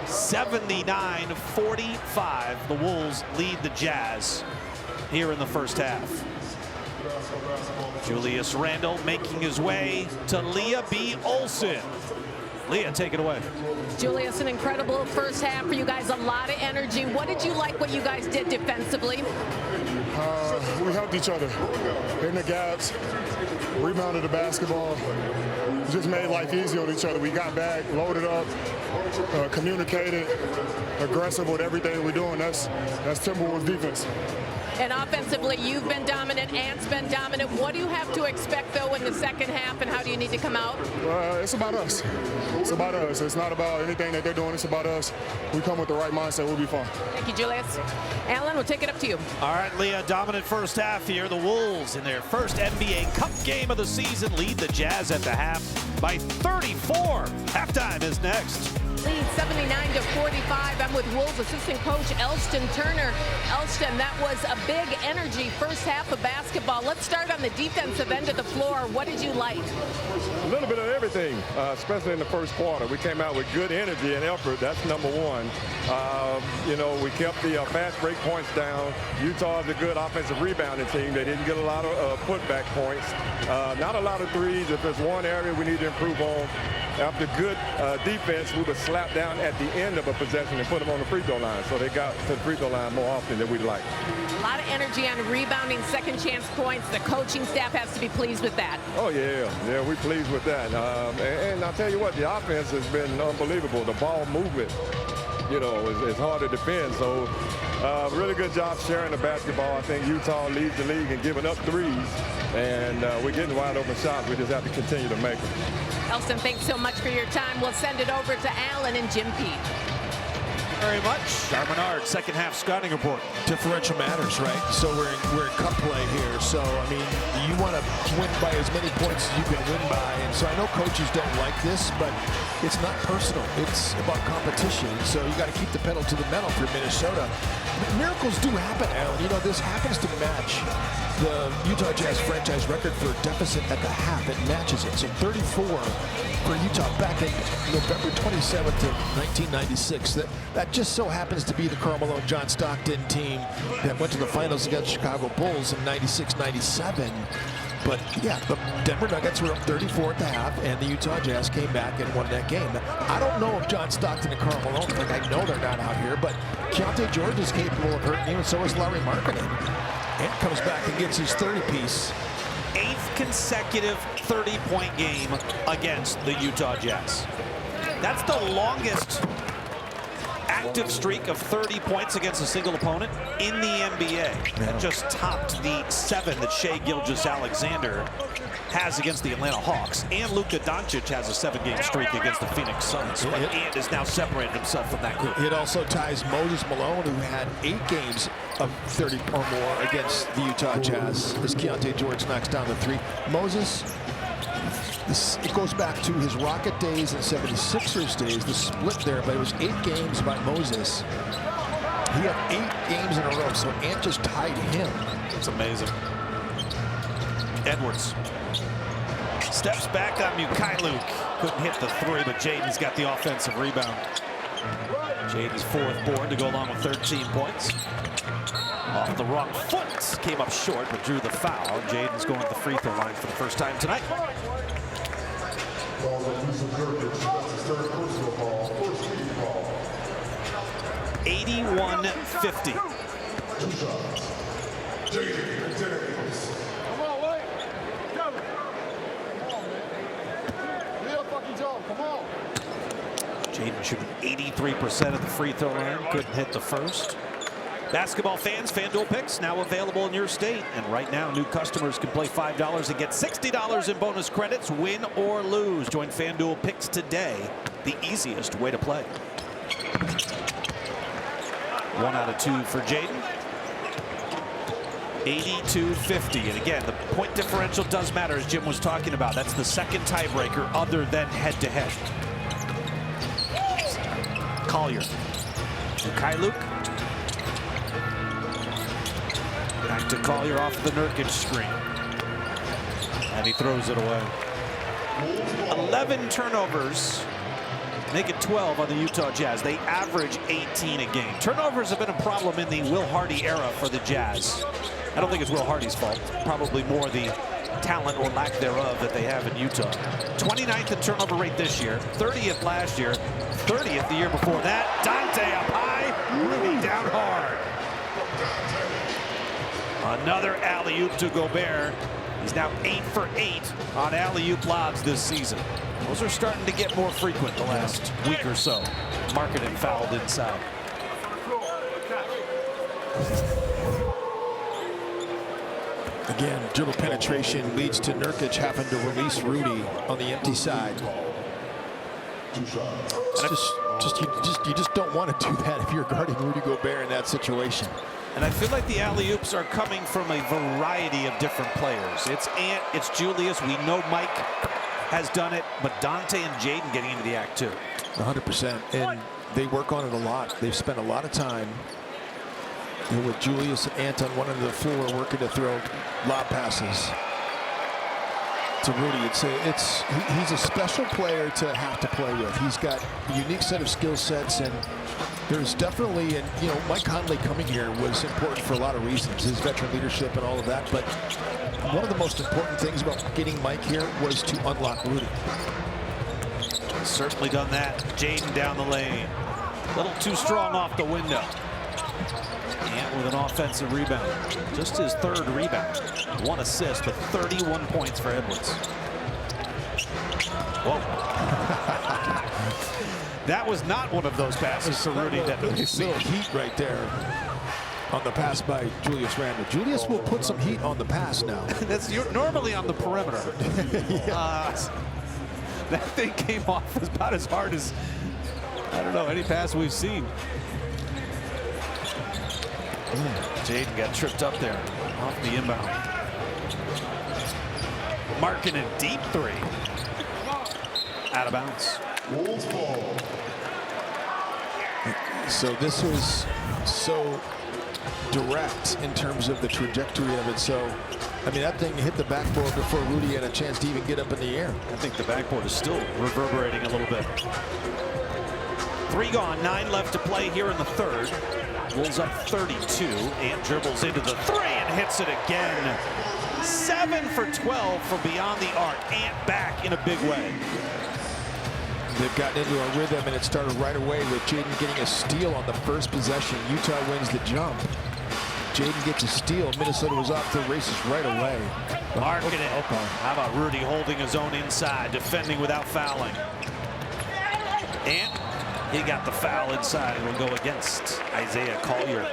79-45. The Wolves lead the Jazz here in the first half. Julius Randle making his way to Leah B. Olson. Leah, take it away. Julius, an incredible first half for you guys. A lot of energy. What did you like what you guys did defensively? We helped each other in the gaps, rebounded the basketball, just made life easy on each other. We got back, loaded up, communicated, aggressive with everything we're doing. That's Timberwolves defense. And offensively, you've been dominant. Ant's been dominant. What do you have to expect, though, in the second half, and how do you need to come out? It's about us. It's about us. It's not about anything that they're doing. It's about us. We come with the right mindset, we'll be fine. Thank you, Julius. Alan, we'll take it up to you. All right, Leah, dominant first half here. The Wolves, in their first NBA Cup game of the season, lead the Jazz at the half by 34. Halftime is next. Lead 79-45. I'm with Wolves assistant coach Elston Turner. Elston, that was a big energy first half of basketball. Let's start on the defensive end of the floor. What did you like? A little bit of everything, especially in the first quarter. We came out with good energy and effort. That's number one. You know, we kept the fast break points down. Utah is a good offensive rebounding team. They didn't get a lot of putback points. Not a lot of threes. If there's one area we need to improve on, after good defense, we would slap down at the end of a possession and put them on the free throw line. So they got to the free throw line more often than we'd like. A lot of energy on rebounding, second chance points. The coaching staff has to be pleased with that. Oh, yeah. Yeah, we're pleased with that. And I'll tell you what, the offense has been unbelievable. The ball movement, you know, is hard to defend. So really good job sharing the basketball. I think Utah leads the league in giving up threes. And we're getting wide open shots. We just have to continue to make them. Elston, thanks so much for your time. We'll send it over to Alan and Jim Pete. Very much. Char Menard, second half scouting report. Differential matters, right? So we're in cup play here. So, I mean, you want to win by as many points as you can win by. And so I know coaches don't like this, but it's not personal. It's about competition. So you got to keep the pedal to the metal for Minnesota. Miracles do happen, Alan. You know, this happens to match the Utah Jazz franchise record for deficit at the half. It matches it. So 34 for Utah back in November 27th of 1996. That just so happens to be the Karl Malone, John Stockton team that went to the finals against Chicago Bulls in 96-97. But yeah, the Denver Nuggets were up 34 at the half, and the Utah Jazz came back and won that game. I don't know if John Stockton and Karl Malone, like I know they're not out here, but Keontae George is capable of hurting you, and so is Larry Markkinen. And comes back and gets his 30-piece. 8th consecutive 30-point game against the Utah Jazz. That's the longest active streak of 30 points against a single opponent in the NBA. That just topped the 7 that Shai Gilgeous-Alexander has against the Atlanta Hawks. And Luka Doncic has a 7-game streak against the Phoenix Suns. But and has now separated himself from that group. It also ties Moses Malone, who had 8 games of 30 or more against the Utah Jazz, as Keontae George knocks down the 3. Moses, it goes back to his Rocket days and 76ers days, the split there, but it was 8 games by Moses. He had 8 games in a row, so Ant just tied him. It's amazing. Edwards steps back on Mukhailuk. Couldn't hit the 3, but Jaden's got the offensive rebound. Jaden's 4th board to go along with 13 points. Off the wrong foot, came up short, but drew the foul. Jaden's going to the free throw line for the first time tonight. 81-50. Come on, wait. Go. Come on, man. Real fucking job. Come on. Jaden shooting 83% of the free throw line. Couldn't hit the first. Basketball fans, FanDuel Picks now available in your state. And right now, new customers can play $5 and get $60 in bonus credits, win or lose. Join FanDuel Picks today, the easiest way to play. 1 out of 2 for Jaden. 82-50. And again, the point differential does matter, as Jim was talking about. That's the second tiebreaker other than head-to-head. Collier. Luke. Back to Collier off the Nurkic screen. And he throws it away. 11 turnovers. Make it 12 on the Utah Jazz. They average 18 a game. Turnovers have been a problem in the Will Hardy era for the Jazz. I don't think it's Will Hardy's fault. Probably more the talent or lack thereof that they have in Utah. 29th in turnover rate this year, 30th last year, 30th the year before that. Dante up high, Rudy down hard. Another alley-oop to Gobert. He's now 8 for 8 on alley-oop lobs this season. Those are starting to get more frequent the last week or so. Markkanen fouled inside. Again, dribble penetration leads to Nurkic having to release Rudy on the empty side. You just don't want to do that if you're guarding Rudy Gobert in that situation. And I feel like the alley-oops are coming from a variety of different players. It's Ant, it's Julius. We know Mike has done it, but Dante and Jaden getting into the act too. 100%, and they work on it a lot. They've spent a lot of time with Julius and Ant on one end of the floor working to throw lob passes to Rudy. He's a special player to have to play with. He's got a unique set of skill sets, and there's definitely, and Mike Conley coming here was important for a lot of reasons, his veteran leadership and all of that. But one of the most important things about getting Mike here was to unlock Rudy. He's certainly done that. Jaden down the lane, a little too strong off the window. Ant with an offensive rebound. Just his 3rd rebound. 1 assist, but 31 points for Edwards. Whoa. That was not one of those passes to Rudy that we see. Little heat right there on the pass by Julius Randle. Julius will put some heat on the pass now. That's normally on the perimeter. That thing came off about as hard as, I don't know, any pass we've seen. Jaden got tripped up there off the inbound. Markkanen deep 3. Out of bounds. So this was so direct in terms of the trajectory of it. So, I mean, that thing hit the backboard before Rudy had a chance to even get up in the air. I think the backboard is still reverberating a little bit. 3 gone, 9 left to play here in the 3rd. Wolves up 32. Ant dribbles into the 3 and hits it again. 7 for 12 from beyond the arc. Ant back in a big way. They've gotten into a rhythm, and it started right away with Jaden getting a steal on the first possession. Utah wins the jump. Jaden gets a steal. Minnesota was off to the races right away. Markkanen. How about Rudy holding his own inside, defending without fouling? And he got the foul inside. It will go against Isaiah Collier.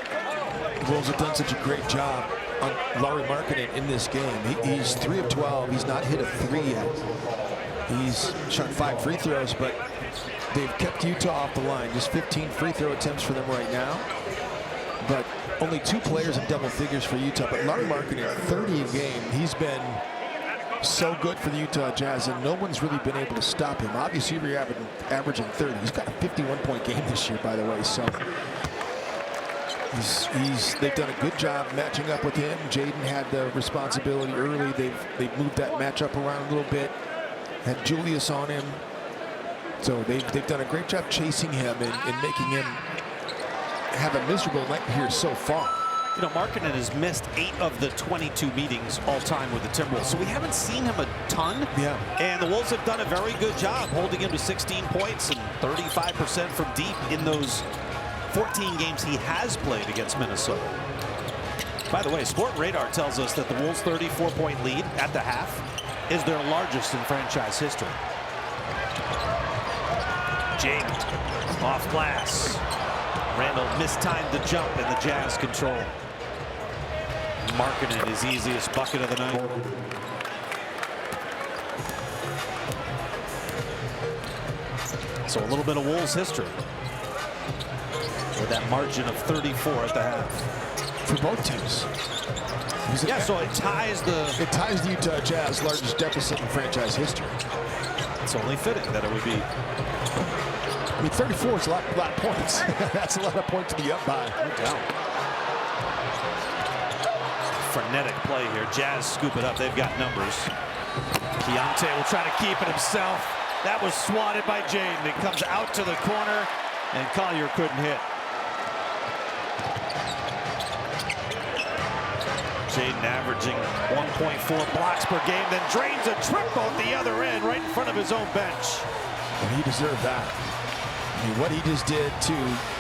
The Wolves have done such a great job on Lauri Markkanen in this game. He's 3 of 12. He's not hit a 3 yet. He's shot 5 free throws, but they've kept Utah off the line. Just 15 free throw attempts for them right now. But only 2 players in double figures for Utah. But Lauri Markkanen, 30 a game. He's been so good for the Utah Jazz, and no one's really been able to stop him. Obviously, you're averaging 30. He's got a 51-point game this year, by the way. So they've done a good job matching up with him. Jaden had the responsibility early. They've moved that matchup around a little bit. Had Julius on him. So they've done a great job chasing him and making him have a miserable night here so far. You know, Markkanen has missed 8 of the 22 meetings all time with the Timberwolves, so we haven't seen him a ton. Yeah. And the Wolves have done a very good job holding him to 16 points and 35% from deep in those 14 games he has played against Minnesota. By the way, Sport Radar tells us that the Wolves' 34-point lead at the half is their largest in franchise history. Jaden off glass. Randall mistimed the jump and the Jazz control. Markkanen his easiest bucket of the night. So a little bit of Wolves history with that margin of 34 at the half. For both teams. Yeah, so it ties the Utah Jazz largest deficit in franchise history. It's only fitting that it would be. I mean, 34 is a lot of points. That's a lot of points to be up by. No doubt. Frenetic play here. Jazz scoop it up. They've got numbers. Keontae will try to keep it himself. That was swatted by Jaden. It comes out to the corner, and Collier couldn't hit. Jaden averaging 1.4 blocks per game, then drains a triple at the other end right in front of his own bench. And he deserved that. I mean, what he just did to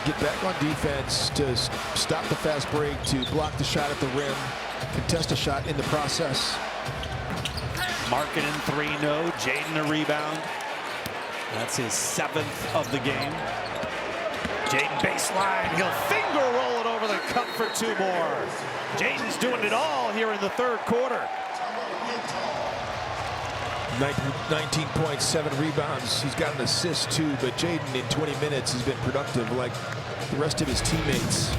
get back on defense, to stop the fast break, to block the shot at the rim, contest a shot in the process. Markkanen 3-0, Jaden a rebound. That's his 7th of the game. Jaden baseline, he'll finger roll it over the cup for 2 more. Jaden's doing it all here in the 3rd quarter. 19 points, 7 rebounds. He's got an assist too, but Jaden in 20 minutes has been productive like the rest of his teammates.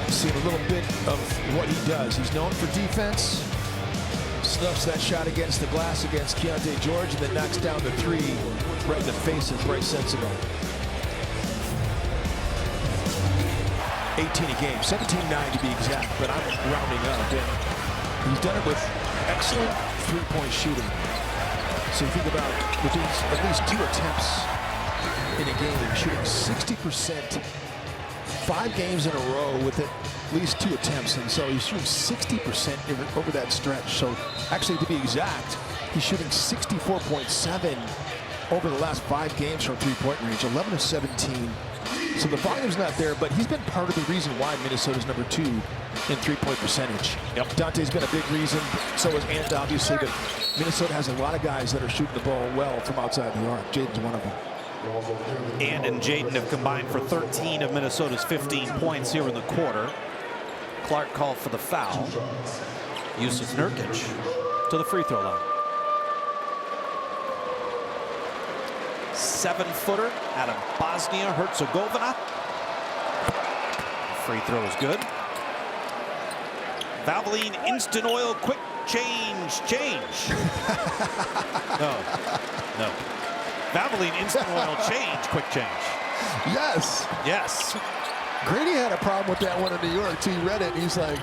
Seen a little bit of what he does. He's known for defense. Snuffs that shot against the glass against Keontae George and then knocks down the 3 right in the face of Bryce Sensabaugh. 18 a game, 17-9 to be exact, but I'm rounding up. And he's done it with excellent 3-point shooting. So you think about with these at least 2 attempts in a game, shooting 60%, 5 games in a row with at least 2 attempts, and so he's shooting 60% over that stretch. So actually, to be exact, he's shooting 64.7 over the last 5 games from 3-point range, 11 of 17. So the volume's not there, but he's been part of the reason why Minnesota's number 2 in 3-point percentage. Yep. Dante's been a big reason. So is Ant, obviously, but Minnesota has a lot of guys that are shooting the ball well from outside the arc. Jaden's one of them. Ant and Jaden have combined for 13 of Minnesota's 15 points here in the quarter. Clark called for the foul. Jusuf Nurkic to the free throw line. 7-footer out of Bosnia-Herzegovina. Free throw is good. Valvoline Instant Oil Quick Change. No. Valvoline Instant Oil Change Quick Change. Yes. Yes. Grady had a problem with that one in New York too. He read it and he's like,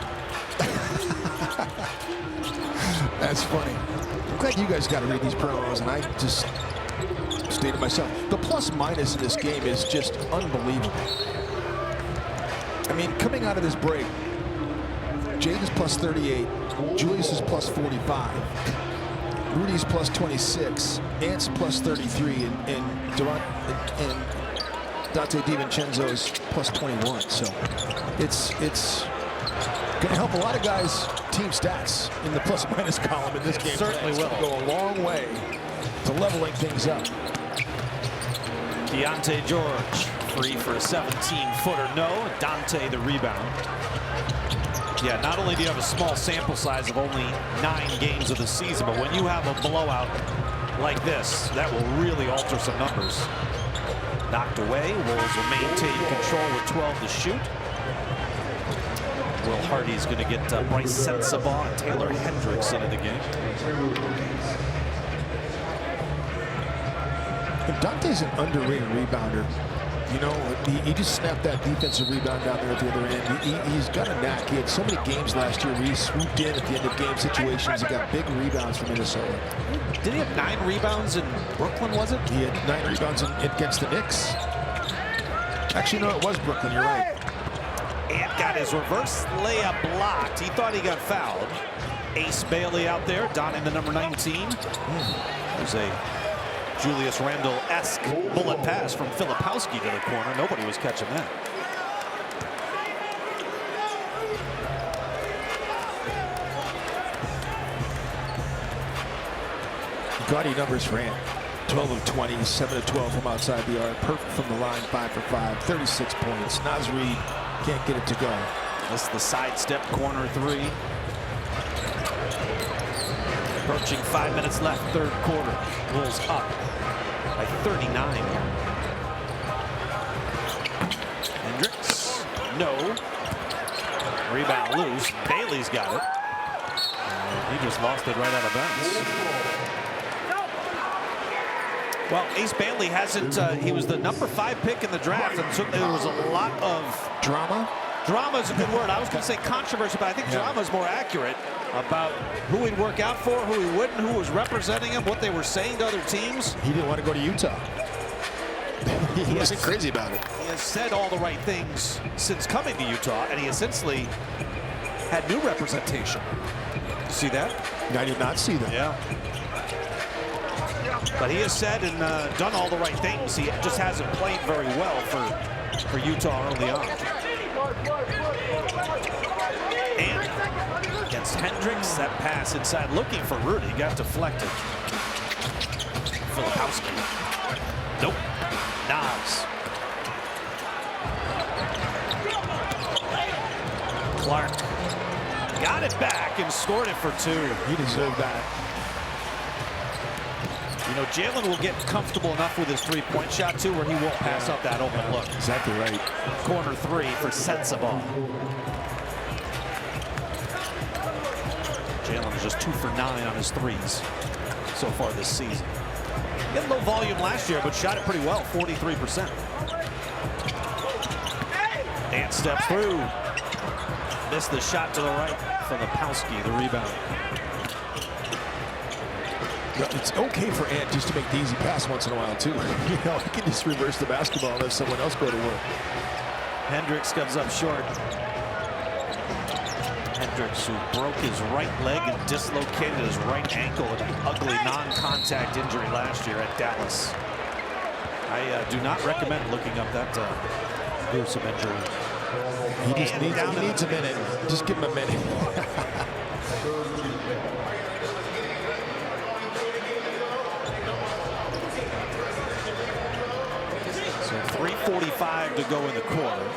that's funny. I'm glad you guys got to read these promos, and I just stated myself. The plus minus in this game is just unbelievable. I mean, coming out of this break, Jaden's plus 38, Julius is plus 45, Rudy's plus 26, Ant's plus 33, and Dante DiVincenzo's plus 21. So it's going to help a lot of guys' team stats in the plus minus column in this game. Certainly will go a long way to leveling things up. Keontae George free for a 17-footer. No. Dante the rebound. Yeah, not only do you have a small sample size of only 9 games of the season, but when you have a blowout like this, that will really alter some numbers. Knocked away. Wolves will maintain control with 12 to shoot. Will Hardy's going to get Bryce Sensabaugh and Taylor Hendricks into the game. Dante's an underrated rebounder. You know, he just snapped that defensive rebound down there at the other end. He's got a knack. He had so many games last year where he swooped in at the end of game situations and got big rebounds from Minnesota. Did he have 9 rebounds in Brooklyn, was it? He had 9 rebounds against the Knicks. Actually, no, it was Brooklyn. You're right. And got his reverse layup blocked. He thought he got fouled. Ace Bailey out there, donning the number 19. There's a Julius Randle-esque bullet pass from Filipowski to the corner. Nobody was catching that. Gaudy numbers for Ant. 12 of 20, 7 of 12 from outside the arc. Perfect from the line, 5 for 5, 36 points. Naz Reid can't get it to go. This is the sidestep corner three. Approaching 5 minutes left, third quarter. Wolves up by 39. Hendricks, no. Rebound loose. Bailey's got it. And he just lost it right out of bounds. Well, Ace Bailey hasn't, he was the number 5 pick in the draft, and certainly there was a lot of drama. Drama is a good word. I was going to say controversy, but I think drama is more accurate about who he'd work out for, who he wouldn't, who was representing him, what they were saying to other teams. He didn't want to go to Utah. he wasn't crazy about it. He has said all the right things since coming to Utah, and he essentially had new representation. You see that? I did not see that. Yeah. But he has said and done all the right things. He just hasn't played very well for Utah early on. And against Hendricks, that pass inside looking for Rudy, got deflected. Filipowski. Nope. Naz. Clark got it back and scored it for 2. He deserved that. You know, Jalen will get comfortable enough with his three-point shot, too, where he won't pass up that open look. Exactly right. Corner 3 for Sensabaugh. Jalen is just 2 for 9 on his threes so far this season. He had low volume last year, but shot it pretty well, 43%. Ant steps through. Missed the shot to the right from Filipowski, the rebound. It's okay for Ant just to make the easy pass once in a while, too. You know, he can just reverse the basketball and let someone else go to work. Hendricks comes up short. Hendricks, who broke his right leg and dislocated his right ankle in an ugly non-contact injury last year at Dallas. I do not recommend looking up that gruesome injury. He just needs a minute. Just give him a minute. So 3:45 to go in the quarter.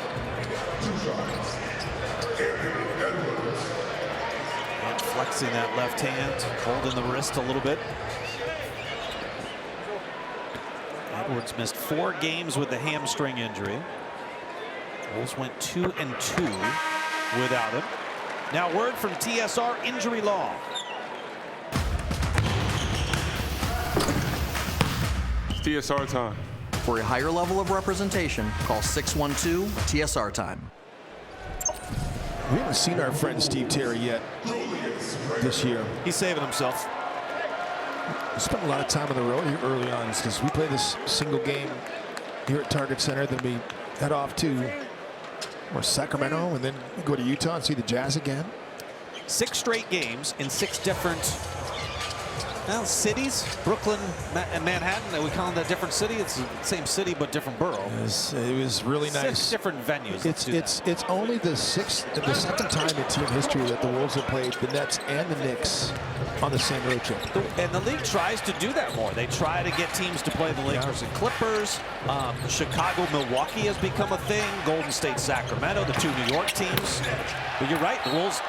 And flexing that left hand, holding the wrist a little bit. Edwards missed 4 games with the hamstring injury. Wolves went 2-2 without him. Now word from TSR Injury Law. It's TSR time. For a higher level of representation, call 612-TSR time. We haven't seen our friend Steve Terry yet this year. He's saving himself. We spent a lot of time on the road here early on because we play this single game here at Target Center. Then we head off to Sacramento and then we go to Utah and see the Jazz again. 6 straight games in 6 different cities. Brooklyn and Manhattan. We call them a different city. It's the same city but different borough. It was really nice. 6 different venues. It's only the second time in team history that the Wolves have played the Nets and the Knicks on the same road trip. And the league tries to do that more. They try to get teams to play the Lakers and Clippers. Chicago, Milwaukee has become a thing. Golden State, Sacramento, the 2 New York teams. But you're right, the Wolves,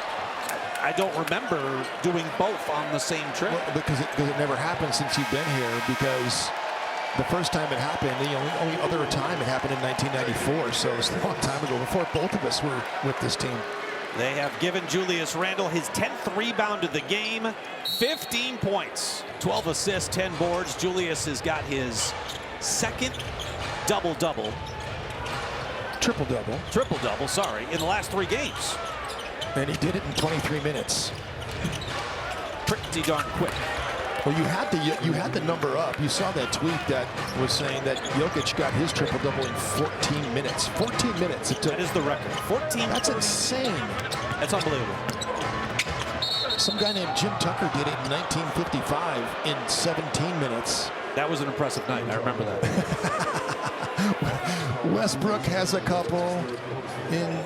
I don't remember doing both on the same trip. Well, because it never happened since you've been here, because the first time it happened, the only other time it happened in 1994, so it's a long time ago, before both of us were with this team. They have given Julius Randle his 10th rebound of the game, 15 points, 12 assists, 10 boards. Julius has got his second double-double. Triple-double. Triple-double, sorry, in the last 3 games. And he did it in 23 minutes. Pretty darn quick. Well, you had the number up. You saw that tweet that was saying that Jokic got his triple-double in 14 minutes. 14 minutes. That is the record. 14. That's insane. That's unbelievable. Some guy named Jim Tucker did it in 1955 in 17 minutes. That was an impressive night. I remember that. Westbrook has a couple in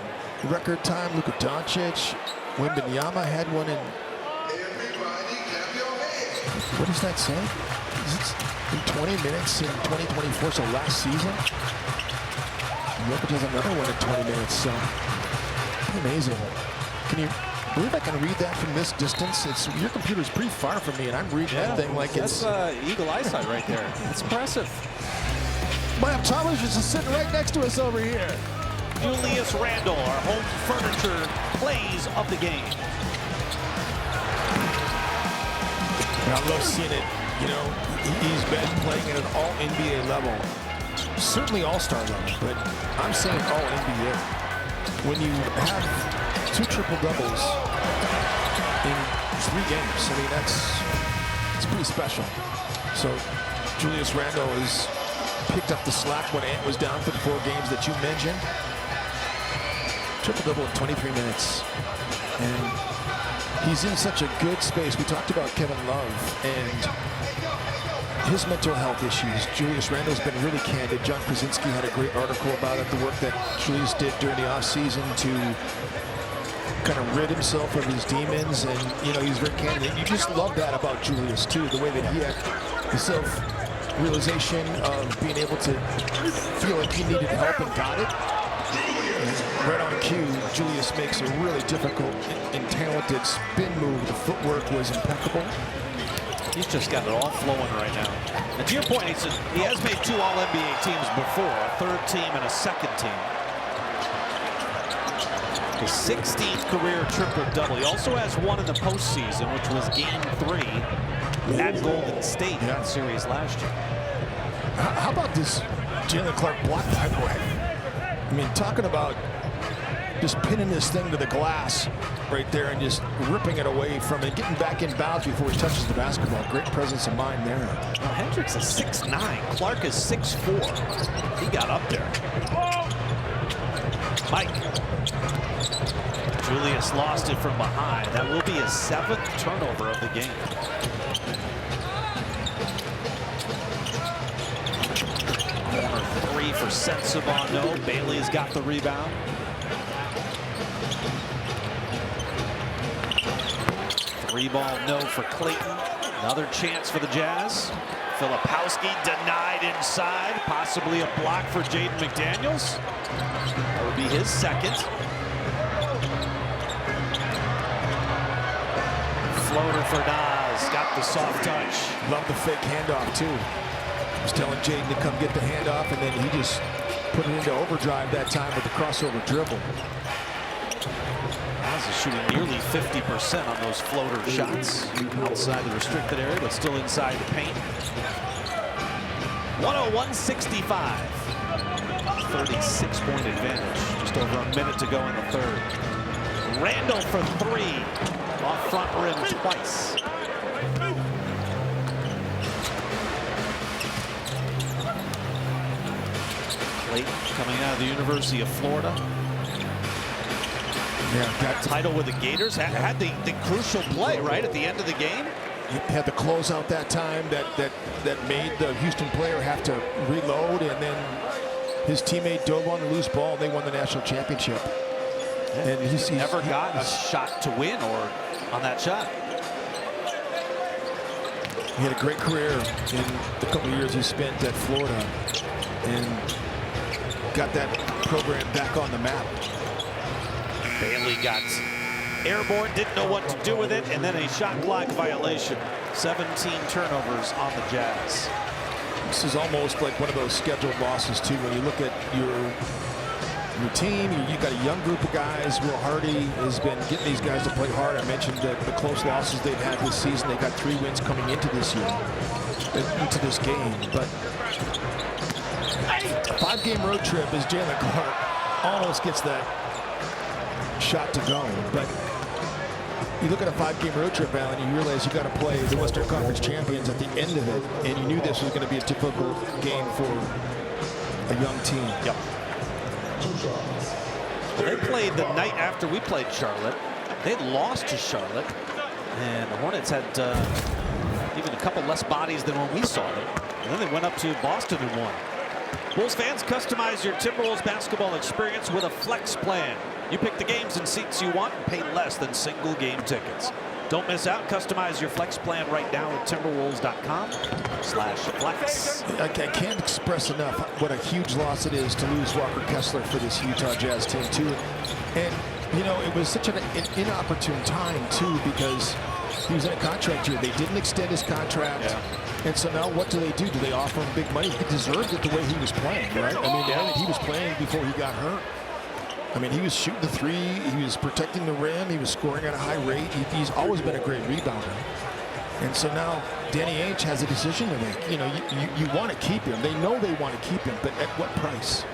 record time. Luka Doncic. Wembanyama had one in... What does that say? In 20 minutes in 2024, so last season? Jokic has another one in 20 minutes, so amazing. Can you believe I can read that from this distance? Your computer's pretty far from me, and I'm reading that thing like it's... That's eagle eyesight right there. It's impressive. My optometrist is sitting right next to us over here. Julius Randle, our home furniture plays of the game. I love seeing it. You know, he's been playing at an all-NBA level. Certainly all-star level, but I'm saying all-NBA. When you have 2 triple-doubles in 3 games, I mean, it's pretty special. So Julius Randle has picked up the slack when Ant was down for the 4 games that you mentioned. Triple-double in 23 minutes. And he's in such a good space. We talked about Kevin Love and his mental health issues. Julius Randle's been really candid. John Krasinski had a great article about it, the work that Julius did during the offseason to kind of rid himself of his demons. And, you know, he's very candid. You just love that about Julius, too, the way that he had the self-realization of being able to feel like he needed help and got it. Right on cue, Julius makes a really difficult and talented spin move. The footwork was impeccable. He's just got it all flowing right now. And to your point, he has made 2 All-NBA teams before, a 3rd team and a 2nd team. His 16th career triple-double. He also has one in the postseason, which was Game 3 at Golden State in that series last year. How about this Jalen Clark block, by the way? I mean, talking about just pinning this thing to the glass right there and just ripping it away from it, getting back in bounds before he touches the basketball. Great presence of mind there. Now, Hendricks is 6'9". Clark is 6'4". He got up there. Mike. Julius lost it from behind. That will be his 7th turnover of the game. Corner 3 for Sensabaugh. No, Bailey's got the rebound. Three-ball no for Clayton. Another chance for the Jazz. Filipowski denied inside. Possibly a block for Jaden McDaniels. That would be his 2nd. Floater for Nas. Got the soft touch. Love the fake handoff, too. Was telling Jaden to come get the handoff, and then he just put it into overdrive that time with the crossover dribble. Nas is shooting nearly 50% on those floater shots. Outside the restricted area, but still inside the paint. 101-65. 36-point advantage. Just over a minute to go in the 3rd. Randle for 3. Off front rim twice. Clayton coming out of the University of Florida. Yeah, got title with the Gators. Had the crucial play right at the end of the game. He had the closeout that time that made the Houston player have to reload, and then his teammate dove on the loose ball, and they won the national championship. Yeah. And he's never got a shot to win or on that shot. He had a great career in the couple of years he spent at Florida and got that program back on the map. Bailey got airborne, didn't know what to do with it, and then a shot clock violation. 17 turnovers on the Jazz. This is almost like one of those scheduled losses, too. When you look at your team, you've got a young group of guys. Will Hardy has been getting these guys to play hard. I mentioned the close losses they've had this season. They got 3 wins coming into this year, into this game. But a 5-game road trip as Jalen Clark almost gets that shot to go. But you look at a 5-game road trip, Al, and you realize you got to play the Western Conference champions at the end of it, and you knew this was going to be a difficult game for a young team. Yep. They played the night after we played Charlotte. They lost to Charlotte, and the Hornets had even a couple less bodies than when we saw them. And then they went up to Boston and won. Bulls fans, customize your Timberwolves basketball experience with a flex plan. You pick the games and seats you want and pay less than single game tickets. Don't miss out. Customize your flex plan right now at timberwolves.com/flex. I can't express enough what a huge loss it is to lose Walker Kessler for this Utah Jazz team, too. And, you know, it was such an inopportune time, too, because he was in a contract year. They didn't extend his contract. Yeah. And so now what do? Do they offer him big money? He deserved it the way he was playing, right? I mean, he was playing before he got hurt. I mean, he was shooting the three. He was protecting the rim. He was scoring at a high rate. He's always been a great rebounder. And so now Danny Ainge has a decision to make. You know, you want to keep him. They know they want to keep him, but at what price?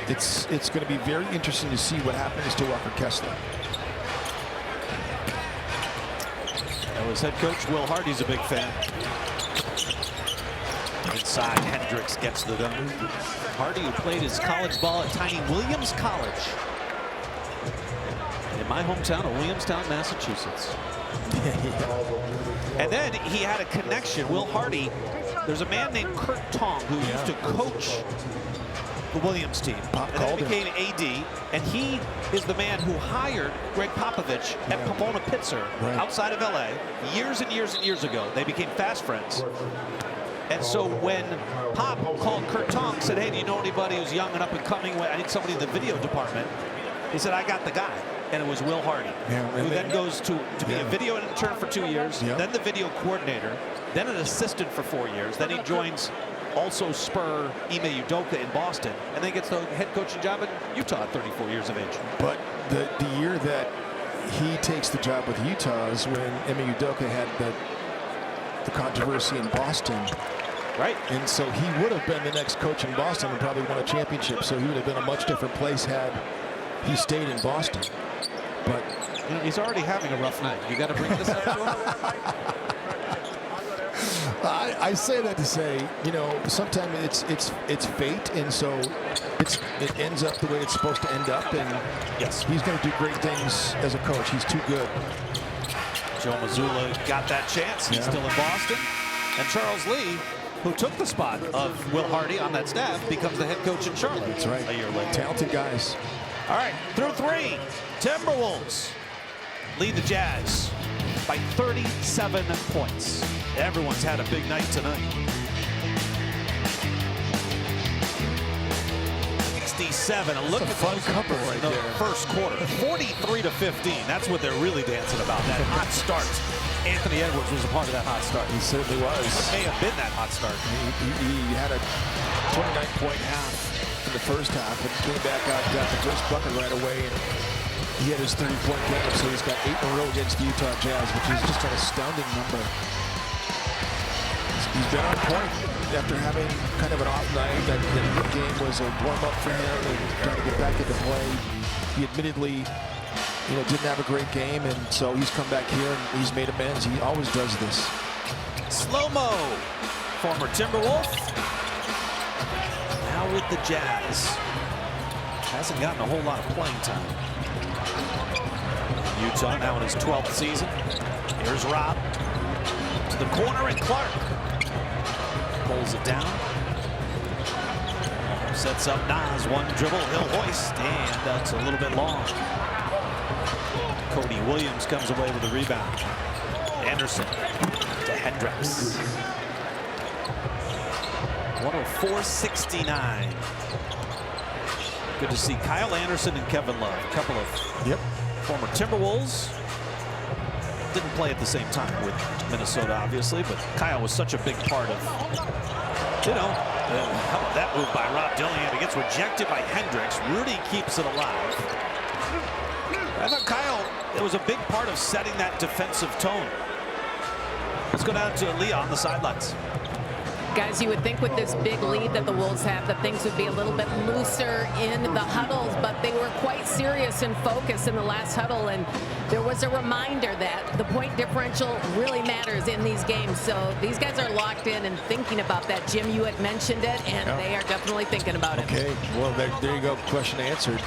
It's going to be very interesting to see what happens to Walker Kessler. That was head coach Will Hardy's a big fan. Inside, Hendricks gets the dunk. Hardy, who played his college ball at Tiny Williams College in my hometown of Williamstown, Massachusetts. And then he had a connection. Will Hardy, there's a man named Kurt Tong who used to coach the Williams team. And then became AD, and he is the man who hired Greg Popovich at Pomona Pitzer outside of LA years and years and years ago. They became fast friends. And so when Pop called Kurt Tong, said, hey, do you know anybody who's young and up and coming? I need somebody in the video department. He said, I got the guy. And it was Will Hardy, who then goes to be a video intern for 2 years, then the video coordinator, then an assistant for 4 years. Then he joins also Spur Ime Udoka in Boston, and then gets the head coaching job in Utah at 34 years of age. But the year that he takes the job with Utah is when Ime Udoka had the controversy in Boston. Right. And so he would have been the next coach in Boston and probably won a championship. So he would have been a much different place had he stayed in Boston. But you know, he's already having a rough night. You got to bring this up to him. I say that to say, you know, sometimes it's fate, and so it ends up the way it's supposed to end up. And yes, he's going to do great things as a coach. He's too good. Joe Mazzulla got that chance. He's still in Boston, and Charles Lee, who took the spot of Will Hardy on that staff, becomes the head coach in Charlotte. That's right. A year later. Talented guys. All right, through three, Timberwolves lead the Jazz by 37 points. Everyone's had a big night tonight. 67. And look at fun couple right the there. First quarter, 43-15. That's what they're really dancing about. That hot start. Anthony Edwards was a part of that hot start. He certainly was. It may have been that hot start. He had a 29-point half in the first half and came back out, got the first bucket right away, and he had his 30-point game, so he's got 8 in a row against the Utah Jazz, which is just an astounding number. He's been on point after having kind of an off night. That game was a warm-up for him and trying to get back into play. He admittedly, you know, didn't have a great game, and so he's come back here and he's made amends. He always does this. Slow-mo, former Timberwolf. Now with the Jazz. Hasn't gotten a whole lot of playing time. Utah now in his 12th season. Here's Rob to the corner, and Clark pulls it down. Sets up Nas, one dribble, he'll hoist, and that's a little bit long. Cody Williams comes away with the rebound. Anderson to Hendricks. 104-69. Good to see Kyle Anderson and Kevin Love, a couple of former Timberwolves. Didn't play at the same time with Minnesota, obviously, but Kyle was such a big part of, you know, that move by Rob Dillingham. It gets rejected by Hendricks. Rudy keeps it alive. I thought Kyle, it was a big part of setting that defensive tone. Let's go down to Leah on the sidelines. Guys, you would think with this big lead that the Wolves have that things would be a little bit looser in the huddles, but they were quite serious and focused in the last huddle, and there was a reminder that the point differential really matters in these games. So these guys are locked in and thinking about that. Jim, you had mentioned it, and they are definitely thinking about it. Okay, well, there you go. Question answered.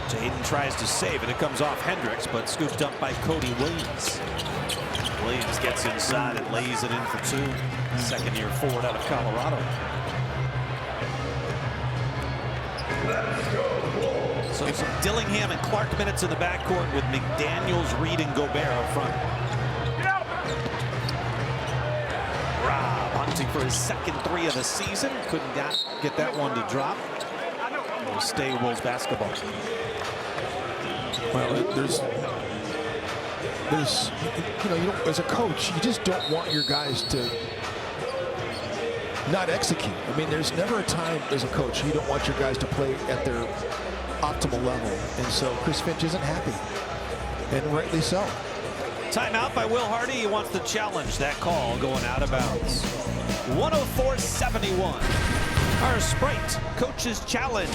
Jaden tries to save it. It comes off Hendricks, but scooped up by Cody Williams. Williams gets inside and lays it in for two. Second-year forward out of Colorado. So some Dillingham and Clark minutes in the backcourt with McDaniels, Reed, and Gobert up front. Rob hunting for his second three of the season. Couldn't get that one to drop. It'll stay Wolves basketball. Well, there's you know, as a coach, you just don't want your guys to not execute. I mean, there's never a time as a coach you don't want your guys to play at their optimal level. And so Chris Finch isn't happy, and rightly so. Timeout by Will Hardy. He wants to challenge that call going out of bounds. 104-71. Our Sprite Coach's Challenge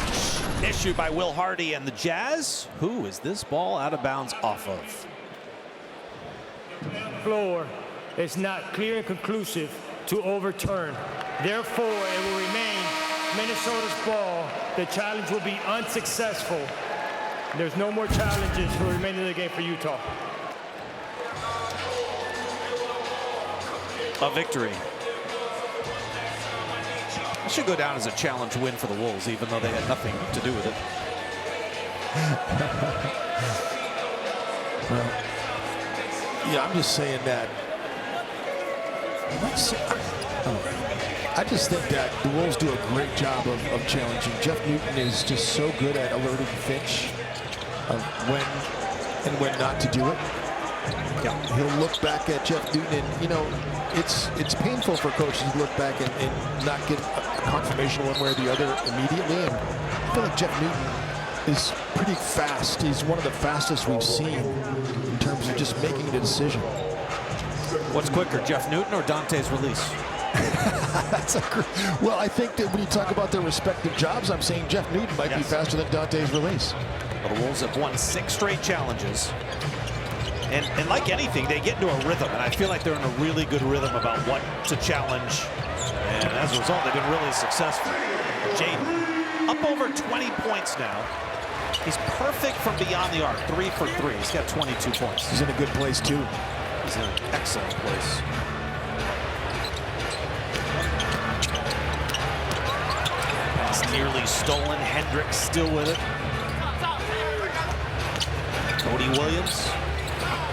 issued by Will Hardy and the Jazz. Who is this ball out of bounds off of? Floor is not clear and conclusive to overturn. Therefore, it will remain Minnesota's ball. The challenge will be unsuccessful. There's no more challenges for the remainder of the game for Utah. A victory. It should go down as a challenge win for the Wolves, even though they had nothing to do with it. Well, yeah, I'm just saying that. I just think that the Wolves do a great job of challenging. Jeff Newton is just so good at alerting Finch of when and when not to do it. Yeah. He'll look back at Jeff Newton, and you know, it's painful for coaches to look back and not get a confirmation one way or the other immediately. And I feel like Jeff Newton is pretty fast. He's one of the fastest we've seen in terms of just making a decision. What's quicker, Jeff Newton or Dante's release? Well, I think that when you talk about their respective jobs, I'm saying Jeff Newton might be faster than Dante's release. Well, the Wolves have won 6 straight challenges. And like anything, they get into a rhythm, and I feel like they're in a really good rhythm about what to challenge. And as a result, they've been really successful. Jaden, up over 20 points now. He's perfect from beyond the arc, 3 for 3. He's got 22 points. He's in a good place, too. He's in an excellent place. Pass nearly stolen. Hendricks still with it. Cody Williams.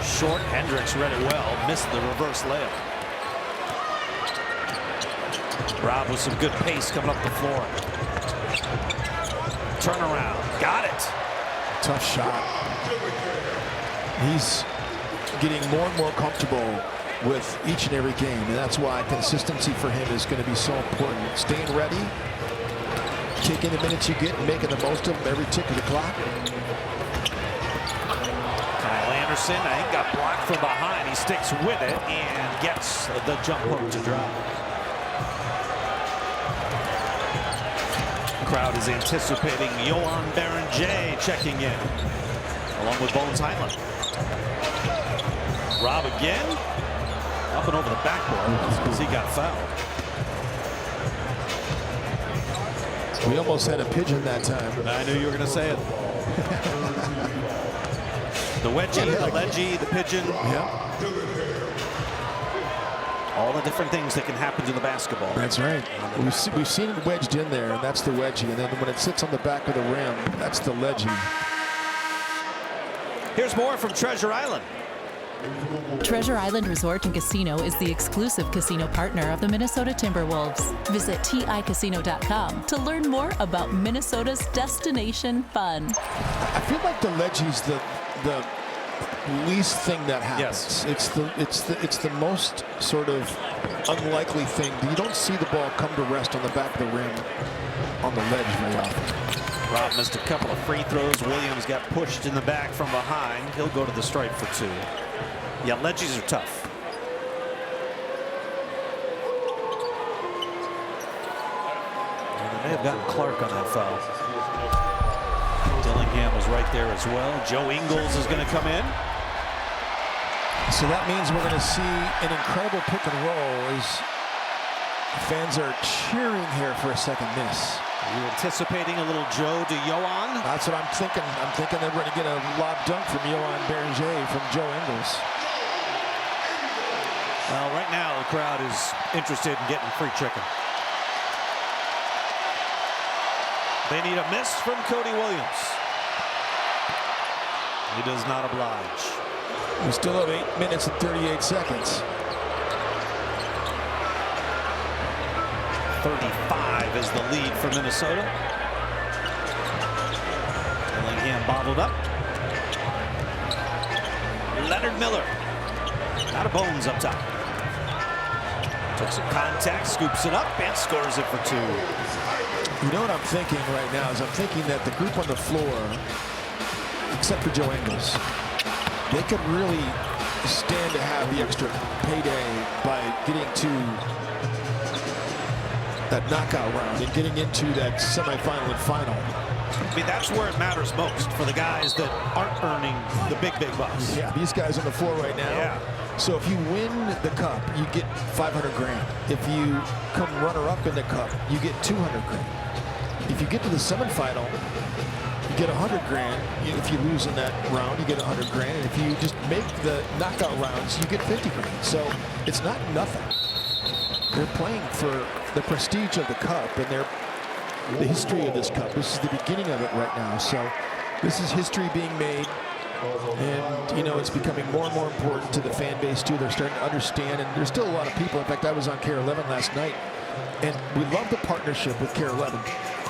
Short. Hendricks read it well. Missed the reverse layup. Rob with some good pace coming up the floor. Turnaround. Got it. Tough shot. He's getting more and more comfortable with each and every game, and that's why consistency for him is going to be so important. Staying ready, taking the minutes you get and making the most of them every tick of the clock. Kyle Anderson, I think, got blocked from behind. He sticks with it and gets the jump hook to drop. Crowd is anticipating Johan Berenger checking in, along with Bones Highland. Rob again, up and over the backboard because he got fouled. We almost had a pigeon that time. I knew you were going to say it. The wedgie, the ledgy, the pigeon. Yeah. All the different things that can happen to the basketball. That's right. We've seen it wedged in there, and that's the wedgie. And then when it sits on the back of the rim, that's the ledgy. Here's more from Treasure Island. Treasure Island Resort and Casino is the exclusive casino partner of the Minnesota Timberwolves. Visit TICasino.com to learn more about Minnesota's destination fun. I feel like the ledgy's the least thing that happens. Yes. It's the most sort of unlikely thing. You don't see the ball come to rest on the back of the rim on the ledge very often. Rob missed a couple of free throws. Williams got pushed in the back from behind. He'll go to the stripe for 2. Yeah, ledges are tough. And they may have gotten Clark on that foul. Dillingham was right there as well. Joe Ingles is going to come in. So that means we're going to see an incredible pick and roll as fans are cheering here for a second miss. Are you anticipating a little Joe to Yohan? That's what I'm thinking. I'm thinking they're going to get a lob dunk from Yohan Beranger from Joe Ingles. Well, right now the crowd is interested in getting free chicken. They need a miss from Cody Williams. He does not oblige. We still have 8 minutes and 38 seconds. 35 is the lead for Minnesota. Dillingham bottled up. Leonard Miller. Out of bones up top. Took some contact, scoops it up, and scores it for 2. You know what I'm thinking right now is I'm thinking that the group on the floor, except for Joe Ingles, they could really stand to have the extra payday by getting to that knockout round and getting into that semifinal and final. I mean, that's where it matters most for the guys that aren't earning the big bucks. Yeah, these guys on the floor right now. Yeah. So if you win the cup, you get 500 grand. If you come runner-up in the cup, you get 200 grand. If you get to the semifinal, you get 100 grand. If you lose in that round, you get 100 grand. And if you just make the knockout rounds, you get 50 grand. So it's not nothing. They're playing for the prestige of the cup and the history of this cup. This is the beginning of it right now. So this is history being made. And, you know, it's becoming more and more important to the fan base, too. They're starting to understand. And there's still a lot of people. In fact, I was on KARE 11 last night. And we love the partnership with KARE 11.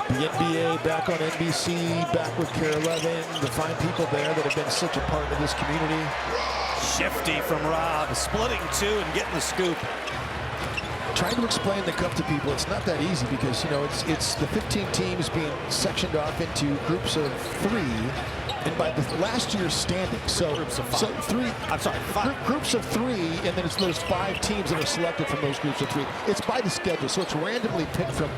The NBA back on NBC, back with KARE 11. The fine people there that have been such a part of this community. Shifty from Rob, splitting 2 and getting the scoop. Trying to explain the cup to people, it's not that easy because, you know, it's the 15 teams being sectioned off into groups of 3, and by the last year's standings, so groups of 5. So 3. I'm sorry, 5. Groups of 3, and then there's 5 teams that are selected from those groups of 3. It's by the schedule, so it's randomly picked from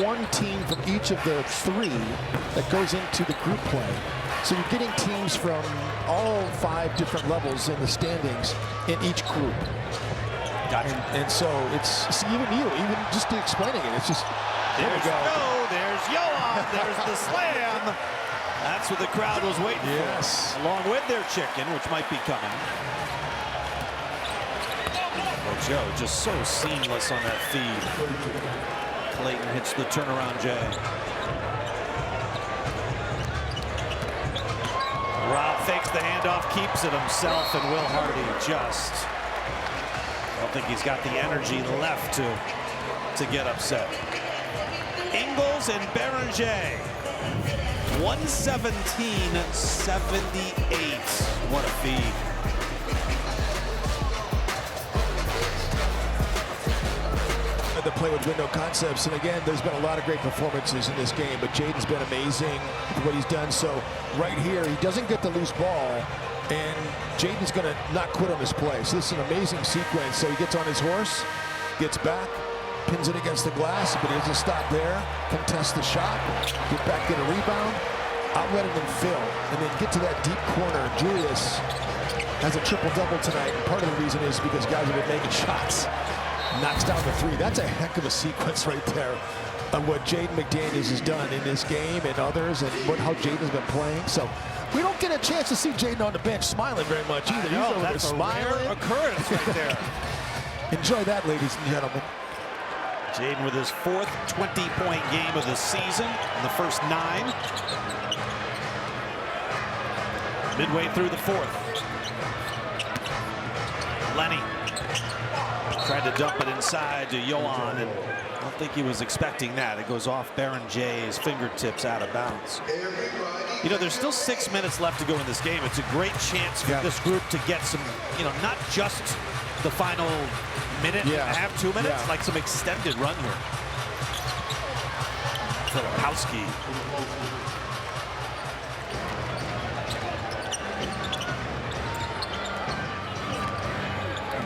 one team from each of the 3 that goes into the group play. So you're getting teams from all 5 different levels in the standings in each group. Gotcha. And so it's even just explaining it, it's just, there we go. There's Yohan, there's the slam. That's what the crowd was waiting for, along with their chicken, which might be coming. Oh, Joe just so seamless on that feed. Clayton hits the turnaround J. Rob fakes the handoff, keeps it himself, and Will Hardy just... I don't think he's got the energy left to get upset. Ingles and Beranger. 117-78. What a feed. The play with window concepts, and again, there's been a lot of great performances in this game, but Jaden's been amazing with what he's done. So right here, he doesn't get the loose ball, and Jaden's going to not quit on this play. So this is an amazing sequence. So he gets on his horse, gets back, pins it against the glass, but he doesn't stop there. Contests the shot, get back, get a rebound, outlet it and fill, and then get to that deep corner. Julius has a triple-double tonight, and part of the reason is because guys have been making shots. Knocks down the 3. That's a heck of a sequence right there of what Jaden McDaniels has done in this game and others, and how Jaden's been playing. So we don't get a chance to see Jaden on the bench smiling very much either. He's over there smiling. Rare occurrence right there. Enjoy that, ladies and gentlemen. Jaden with his 4th 20-point game of the season in the first 9. Midway through the 4th. Lenny tried to dump it inside to Yohan, and I don't think he was expecting that. It goes off Beranger's fingertips out of bounds. You know, there's still 6 minutes left to go in this game. It's a great chance for this group to get some, you know, not just the final minute and a half, 2 minutes, like some extended run here. Filipowski.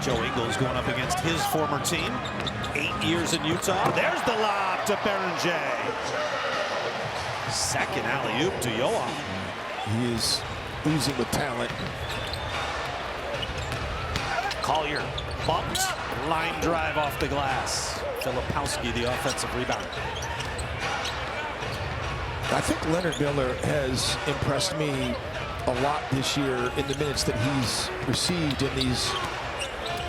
Joe Ingles going up against his former team. 8 years in Utah. There's the lob to Beranger. Second alley-oop to Johan. He is oozing with talent. Collier bumped, line drive off the glass. Filipowski, the offensive rebound. I think Leonard Miller has impressed me a lot this year in the minutes that he's received in these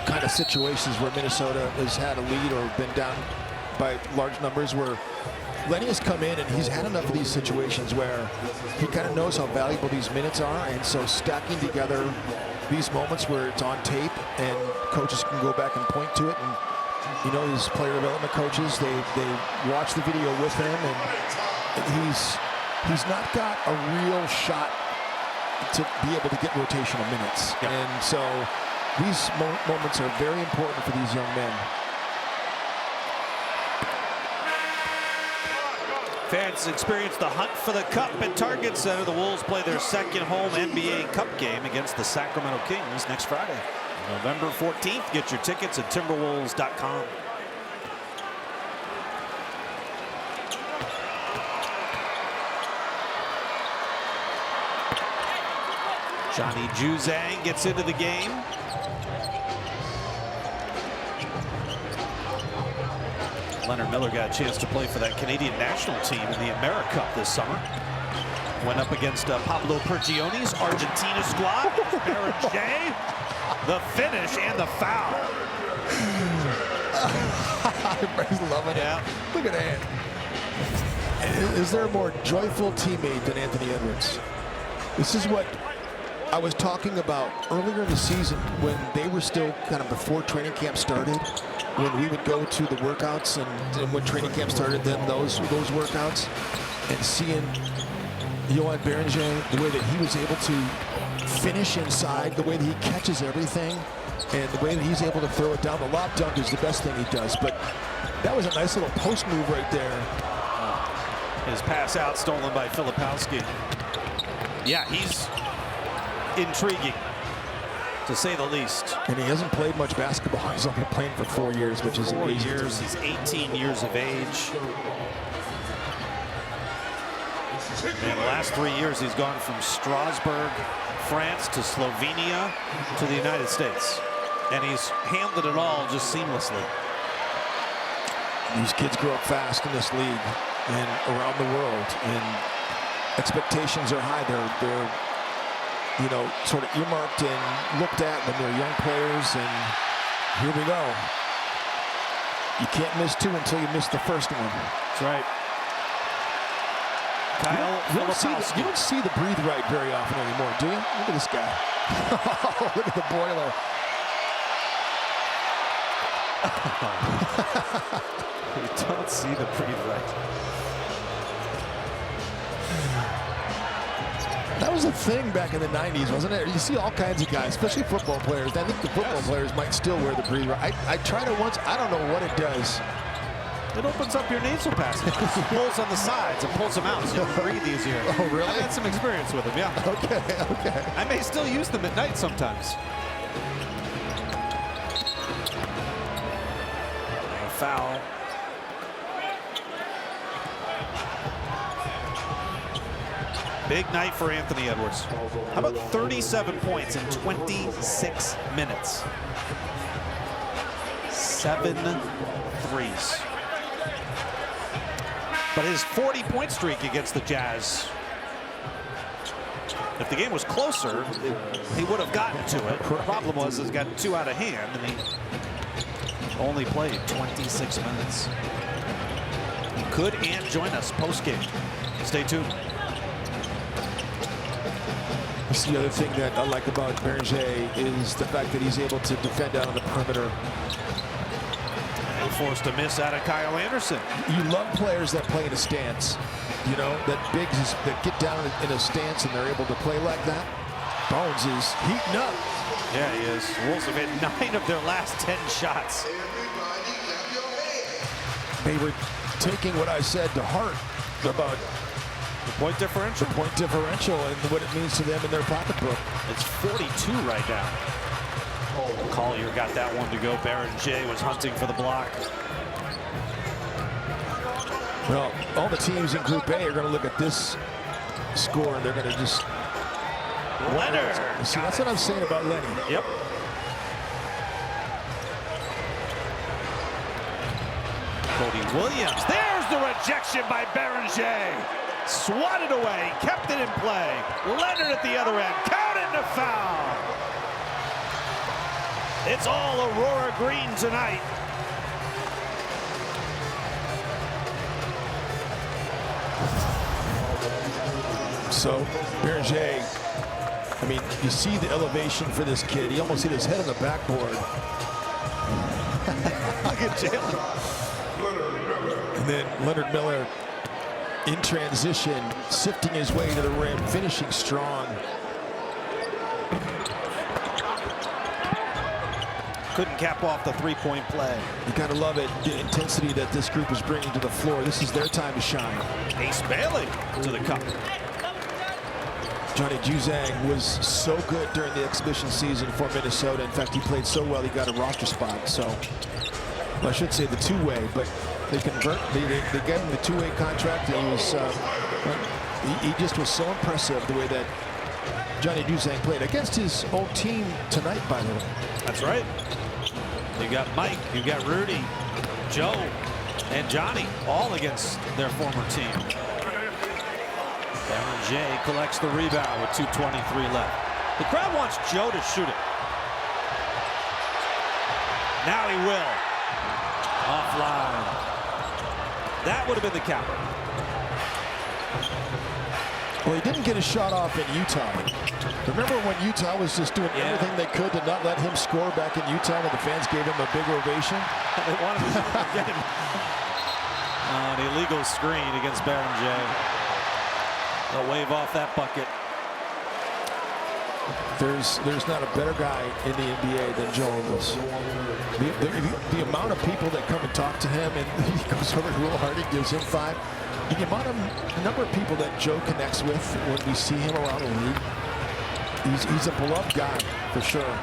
kind of situations where Minnesota has had a lead or been down by large numbers, where Lenny has come in and he's had enough of these situations where he kind of knows how valuable these minutes are, and so stacking together these moments where it's on tape and coaches can go back and point to it, and you know, his player development coaches, they watch the video with him, and he's not got a real shot to be able to get rotational minutes. Yep. And so these moments are very important for these young men. Fans experience the hunt for the cup at Target Center. The Wolves play their second home NBA Cup game against the Sacramento Kings next Friday, November 14th. Get your tickets at Timberwolves.com. Johnny Juzang gets into the game. Leonard Miller got a chance to play for that Canadian national team in the AmeriCup this summer. Went up against Pablo Pergione's Argentina squad. Baron J, the finish and the foul. Everybody's loving it. Look at that. Is there a more joyful teammate than Anthony Edwards? This is what I was talking about earlier in the season when they were still kind of before training camp started, when we would go to the workouts and when training camp started, then those workouts, and seeing Johan Berenger, the way that he was able to finish inside, the way that he catches everything, and the way that he's able to throw it down. The lob dunk is the best thing he does, but that was a nice little post move right there. His pass out stolen by Filipowski. Yeah, he's intriguing, to say the least. And he hasn't played much basketball. He's only playing for 4 years, which is 4 years. He's 18 years of age. And the last 3 years, he's gone from Strasbourg, France, to Slovenia, to the United States. And he's handled it all just seamlessly. These kids grow up fast in this league and around the world, and expectations are high. They're you know, sort of earmarked and looked at when they're young players, and here we go. You can't miss two until you miss the first one. That's right. Kyle Filipowski. You don't see the breathe right very often anymore, do you? Look at this guy. Look at the boiler. You don't see the breathe right. That was a thing back in the 90s, wasn't it? You see all kinds of guys, especially football players. I think the football players might still wear the breather. I tried it once. I don't know what it does. It opens up your nasal passages. Pulls on the sides and pulls them out so you can breathe easier. Oh, really? I've had some experience with them, yeah. Okay. I may still use them at night sometimes. A foul. Big night for Anthony Edwards. How about 37 points in 26 minutes? 7 threes. But his 40-point streak against the Jazz, if the game was closer, he would have gotten to it. The problem was it got too out of hand, and he only played 26 minutes. Could Ant join us post-game? Stay tuned. That's the other thing that I like about Berenger is the fact that he's able to defend out on the perimeter. Forced a miss out of Kyle Anderson. You love players that play in a stance. You know, that bigs that get down in a stance and they're able to play like that. Bones is heating up. Yeah, he is. Wolves have hit 9 of their last 10 shots. They were taking what I said to heart about the point differential. The point differential and what it means to them in their pocketbook. It's 42 right now. Collier got that one to go. Baron J was hunting for the block. Well, all the teams in Group A are going to look at this score and they're going to just... Leonard. See, that's what I'm saying about Lenny. Yep. Cody Williams. There's the rejection by Beringer. Swatted away. Kept it in play. Leonard at the other end. Counted to foul. It's all Aurora Green tonight. So, Beringer, I mean, you see the elevation for this kid. He almost hit his head on the backboard. Look at Jalen. And then Leonard Miller in transition, sifting his way to the rim, finishing strong. Couldn't cap off the three-point play. You gotta love it, the intensity that this group is bringing to the floor. This is their time to shine. Ace Bailey to the cup. Johnny Juzang was so good during the exhibition season for Minnesota. In fact, he played so well he got a roster spot. So, well, I should say the two-way, but they convert. They gave him the two-way contract. He was he just was so impressive the way that Johnny Juzang played against his old team tonight, by the way. That's right. You got Mike, you got Rudy, Joe, and Johnny, all against their former team. Beringer collects the rebound with 2:23 left. The crowd wants Joe to shoot it. Now he will. Offline. That would have been the capper. Well, he didn't get a shot off in Utah. Remember when Utah was just doing everything they could to not let him score back in Utah when the fans gave him a big ovation? They wanted to get him. An illegal screen against Beringer. They'll wave off that bucket. There's not a better guy in the NBA than Joe Ingles. The amount of people that come and talk to him, and he goes over to Will Hardy, gives him 5. The number of people that Joe connects with when we see him around the league, he's a beloved guy for sure.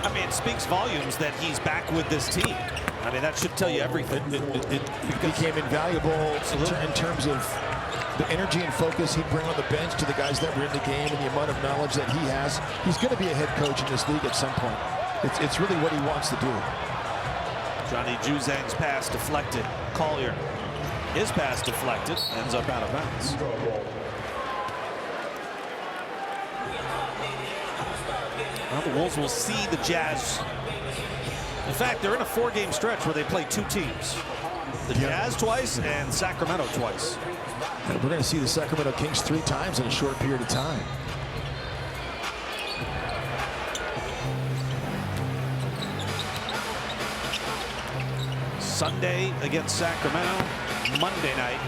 I mean, it speaks volumes that he's back with this team. I mean, that should tell you everything. It became invaluable in terms of the energy and focus he'd bring on the bench to the guys that were in the game and the amount of knowledge that he has. He's going to be a head coach in this league at some point. It's really what he wants to do. Johnny Juzang's pass deflected. Collier, his pass deflected, ends up out of bounds. Well, the Wolves will see the Jazz. In fact, they're in a 4-game stretch where they play 2 teams. The Jazz twice and Sacramento twice. And we're going to see the Sacramento Kings 3 times in a short period of time. Sunday against Sacramento, Monday night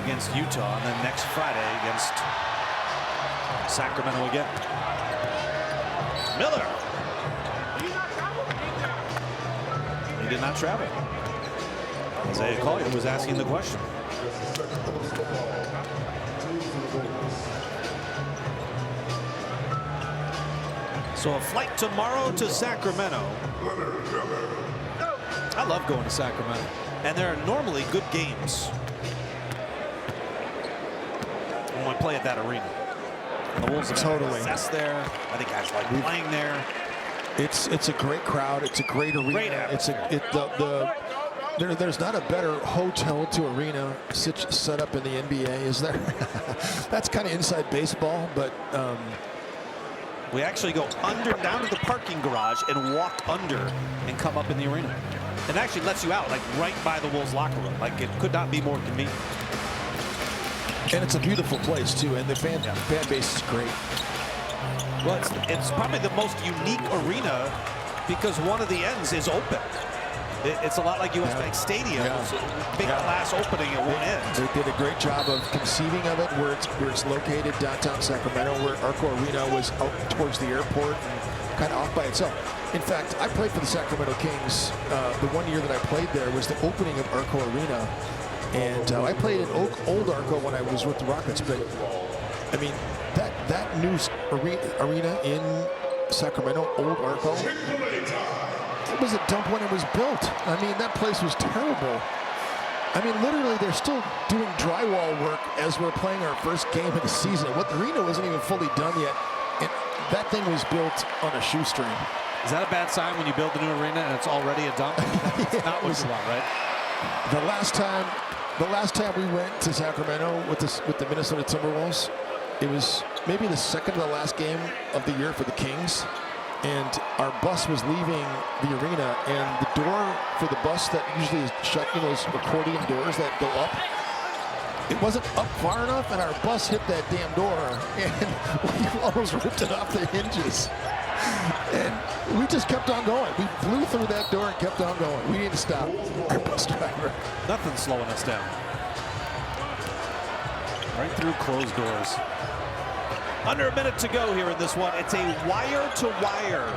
against Utah, and then next Friday against Sacramento again. Miller. He did not travel. Isaiah Collier was asking the question. So a flight tomorrow to Sacramento. I love going to Sacramento. And there are normally good games when we play at that arena. And the Wolves have totally success there. I think guys like playing there. It's a great crowd. It's a great arena. Great there's not a better hotel to arena set up in the NBA, is there? That's kind of inside baseball, but we actually go down to the parking garage and walk under and come up in the arena. It actually lets you out, like right by the Wolves locker room. Like it could not be more convenient. And it's a beautiful place too, and the fan base is great. Well, it's probably the most unique arena because one of the ends is open. It's a lot like US Bank Stadium. Big glass opening at one end. They did a great job of conceiving of it where it's located downtown Sacramento, where Arco Arena was out towards the airport and kind of off by itself. In fact, I played for the Sacramento Kings. The 1 year that I played there was the opening of Arco Arena. And I played in Old Arco when I was with the Rockets. But, I mean, that new arena in Sacramento, Old Arco, it was a dump when it was built. I mean, that place was terrible. I mean, literally, they're still doing drywall work as we're playing our first game of the season. What the arena wasn't even fully done yet, and that thing was built on a shoestring. Is that a bad sign when you build a new arena and it's already a dump? That's not what you want, right? The last time we went to Sacramento with the Minnesota Timberwolves, it was maybe the second to the last game of the year for the Kings, and our bus was leaving the arena, and the door for the bus that usually is shut, those accordion doors that go up, it wasn't up far enough, and our bus hit that damn door, and we almost ripped it off the hinges. And we just kept on going. We flew through that door and kept on going. We didn't stop. Our bus driver. Nothing's slowing us down. Right through closed doors. Under a minute to go here in this one. It's a wire-to-wire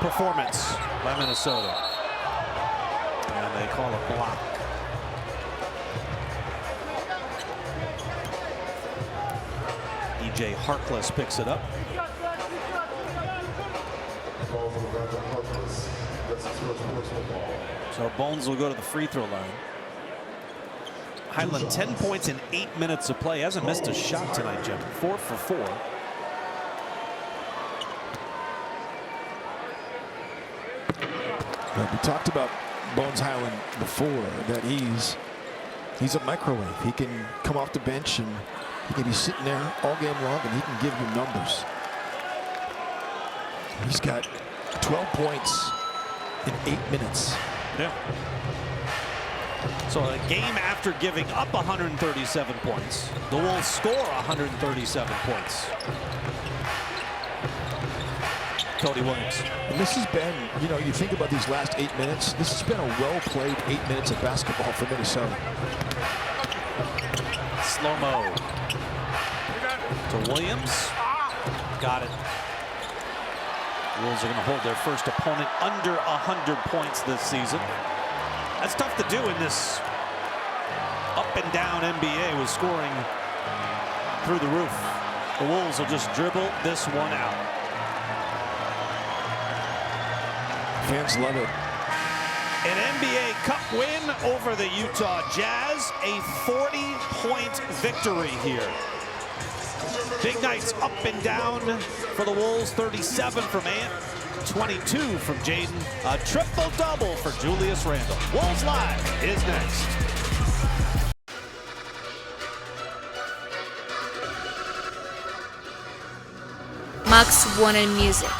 performance by Minnesota. And they call a block. E.J. Harkless picks it up. So Bones will go to the free throw line. Highland 10 points in 8 minutes of play. Hasn't missed a shot tonight, Jim. 4 for 4. We talked about Bones Highland before, that he's a microwave. He can come off the bench and he can be sitting there all game long and he can give you numbers. He's got 12 points in 8 minutes. Yeah. So a game after giving up 137 points, the Wolves score 137 points. Cody Williams. And this has been, you think about these last 8 minutes, this has been a well-played 8 minutes of basketball for Minnesota. Slow-mo. To Williams. Got it. Wolves are going to hold their first opponent under 100 points this season. That's tough to do in this up and down NBA with scoring through the roof. The Wolves will just dribble this one out. Fans love it. An NBA Cup win over the Utah Jazz. A 40-point victory here. Big nights up and down for the Wolves. 37 from Ant, 22 from Jaden. A triple-double for Julius Randle. Wolves Live is next. Max One in Music.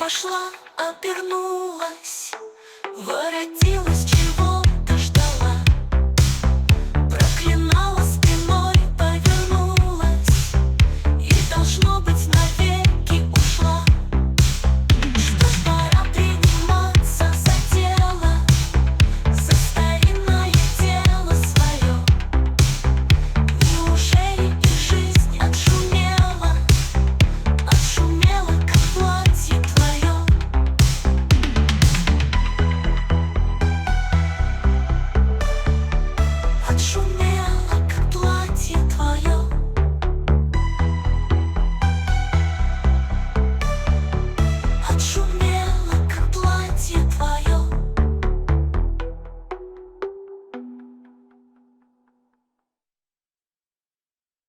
пошла, обернулась, воротилась, чего-то ждала, проклинала спиной, повернулась и, должно быть, навеки ушла. Что ж, пора приниматься за дело, за старинное тело свое. Неужели и жизнь отшумела, как платье твое? Отшумела.